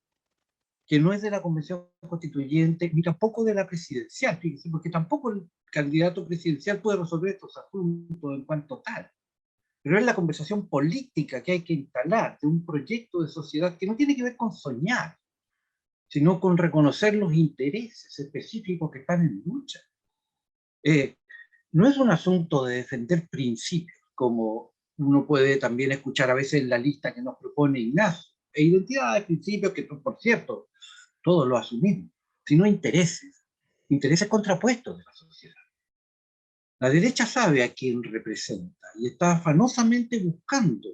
que no es de la convención constituyente ni tampoco de la presidencial, fíjense, porque tampoco el candidato presidencial puede resolver estos asuntos en cuanto tal. Pero es la conversación política que hay que instalar de un proyecto de sociedad que no tiene que ver con soñar, sino con reconocer los intereses específicos que están en lucha. No es un asunto de defender principios, como uno puede también escuchar a veces en la lista que nos propone Ignacio, e identidades, principios que, por cierto, todos lo asumimos, sino intereses contrapuestos de la sociedad. La derecha sabe a quién representa y está afanosamente buscando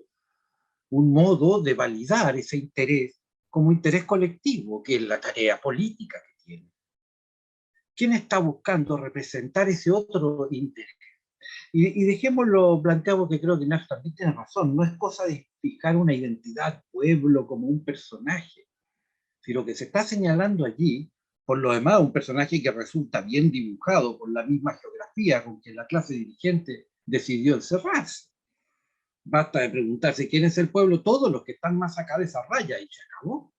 un modo de validar ese interés como interés colectivo, que es la tarea política que tiene. ¿Quién está buscando representar ese otro interés? Y dejémoslo planteado, porque creo que Ignacio también tiene razón, no es cosa de fijar una identidad pueblo como un personaje. Si lo que se está señalando allí, por lo demás, un personaje que resulta bien dibujado por la misma geografía con que la clase dirigente decidió encerrarse. Basta de preguntarse quién es el pueblo, todos los que están más acá de esa raya, y se acabó.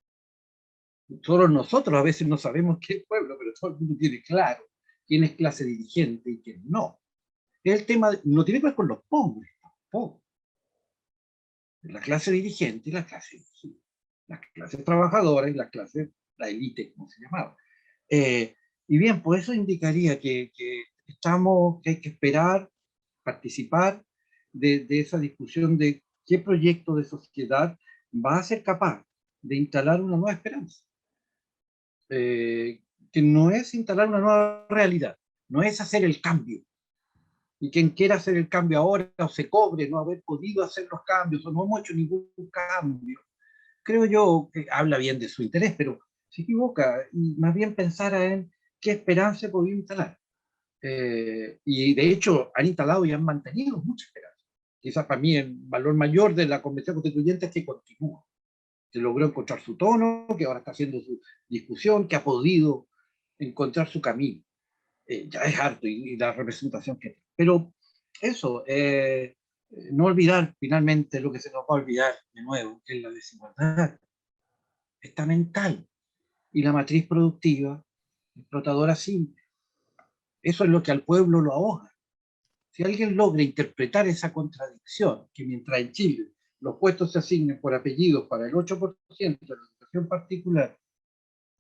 Solo nosotros a veces no sabemos qué es pueblo, pero todo el mundo tiene claro quién es clase dirigente y quién no. El tema no tiene que ver con los pobres, tampoco. La clase dirigente y las clases trabajadoras y la élite, como se llamaba. Y bien, pues eso indicaría que hay que esperar, participar de esa discusión de qué proyecto de sociedad va a ser capaz de instalar una nueva esperanza, que no es instalar una nueva realidad, no es hacer el cambio. Y quien quiera hacer el cambio ahora o se cobre no haber podido hacer los cambios o no hemos hecho ningún cambio, creo yo que habla bien de su interés, pero se equivoca y más bien pensara en qué esperanza podía instalar. Y de hecho han instalado y han mantenido mucha esperanza. Quizás para mí el valor mayor de la Convención Constituyente es que continúa, que logró encontrar su tono, que ahora está haciendo su discusión, que ha podido encontrar su camino. Ya es harto y la representación que tiene. Pero eso, no olvidar finalmente lo que se nos va a olvidar de nuevo, que es la desigualdad estamental y la matriz productiva explotadora simple. Eso es lo que al pueblo lo ahoga. Si alguien logra interpretar esa contradicción, que mientras en Chile los puestos se asignen por apellidos para el 8% de la educación particular,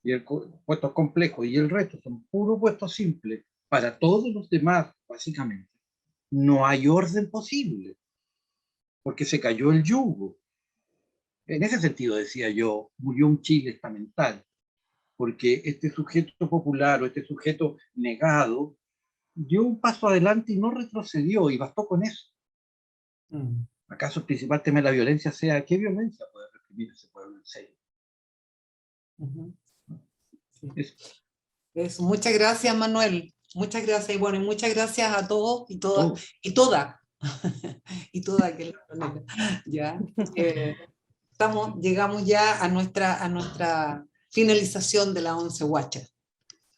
y el puestos complejos y el resto son puros puestos simples para todos los demás, básicamente, no hay orden posible, porque se cayó el yugo. En ese sentido, decía yo, murió un Chile estamental, porque este sujeto popular o este sujeto negado dio un paso adelante y no retrocedió, y bastó con eso. ¿Acaso el principal tema de la violencia sea qué violencia puede reprimir ese pueblo en serio? Eso. Muchas gracias, Manuel. Muchas gracias. Y bueno, y muchas gracias a todos y todas, y toda. Y toda que ya. Llegamos ya a nuestra finalización de la 11 Guacha.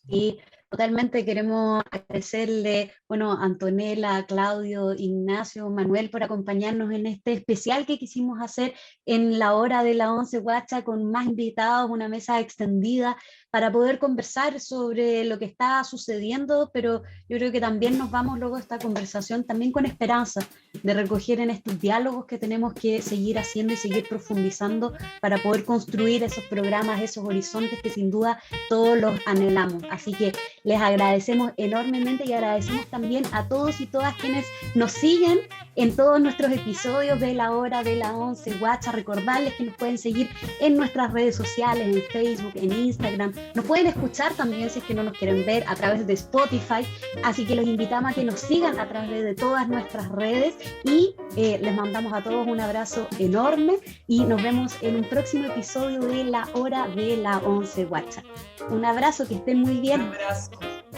Y totalmente queremos agradecerle, bueno, a Antonella, Claudio, Ignacio, Manuel por acompañarnos en este especial que quisimos hacer en la hora de la 11 Guacha con más invitados, una mesa extendida para poder conversar sobre lo que está sucediendo, pero yo creo que también nos vamos luego de esta conversación también con esperanza de recoger en estos diálogos que tenemos que seguir haciendo y seguir profundizando para poder construir esos programas, esos horizontes que sin duda todos los anhelamos. Así que les agradecemos enormemente y agradecemos también a todos y todas quienes nos siguen en todos nuestros episodios de la hora de la 11 Guacha. Recordarles que nos pueden seguir en nuestras redes sociales, en Facebook, en Instagram. Nos pueden escuchar también si es que no nos quieren ver a través de Spotify. Así que los invitamos a que nos sigan a través de todas nuestras redes y les mandamos a todos un abrazo enorme y nos vemos en un próximo episodio de la hora de la 11 Guacha. Un abrazo, que estén muy bien. Un abrazo.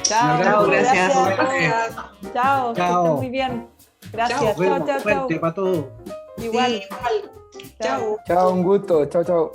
Chao, gracias. Chao, que estén muy bien. Gracias. Chao, chao, chao. Fuerte para todos. Igual. Sí, igual. Chao. Chao, un gusto. Chao, chao.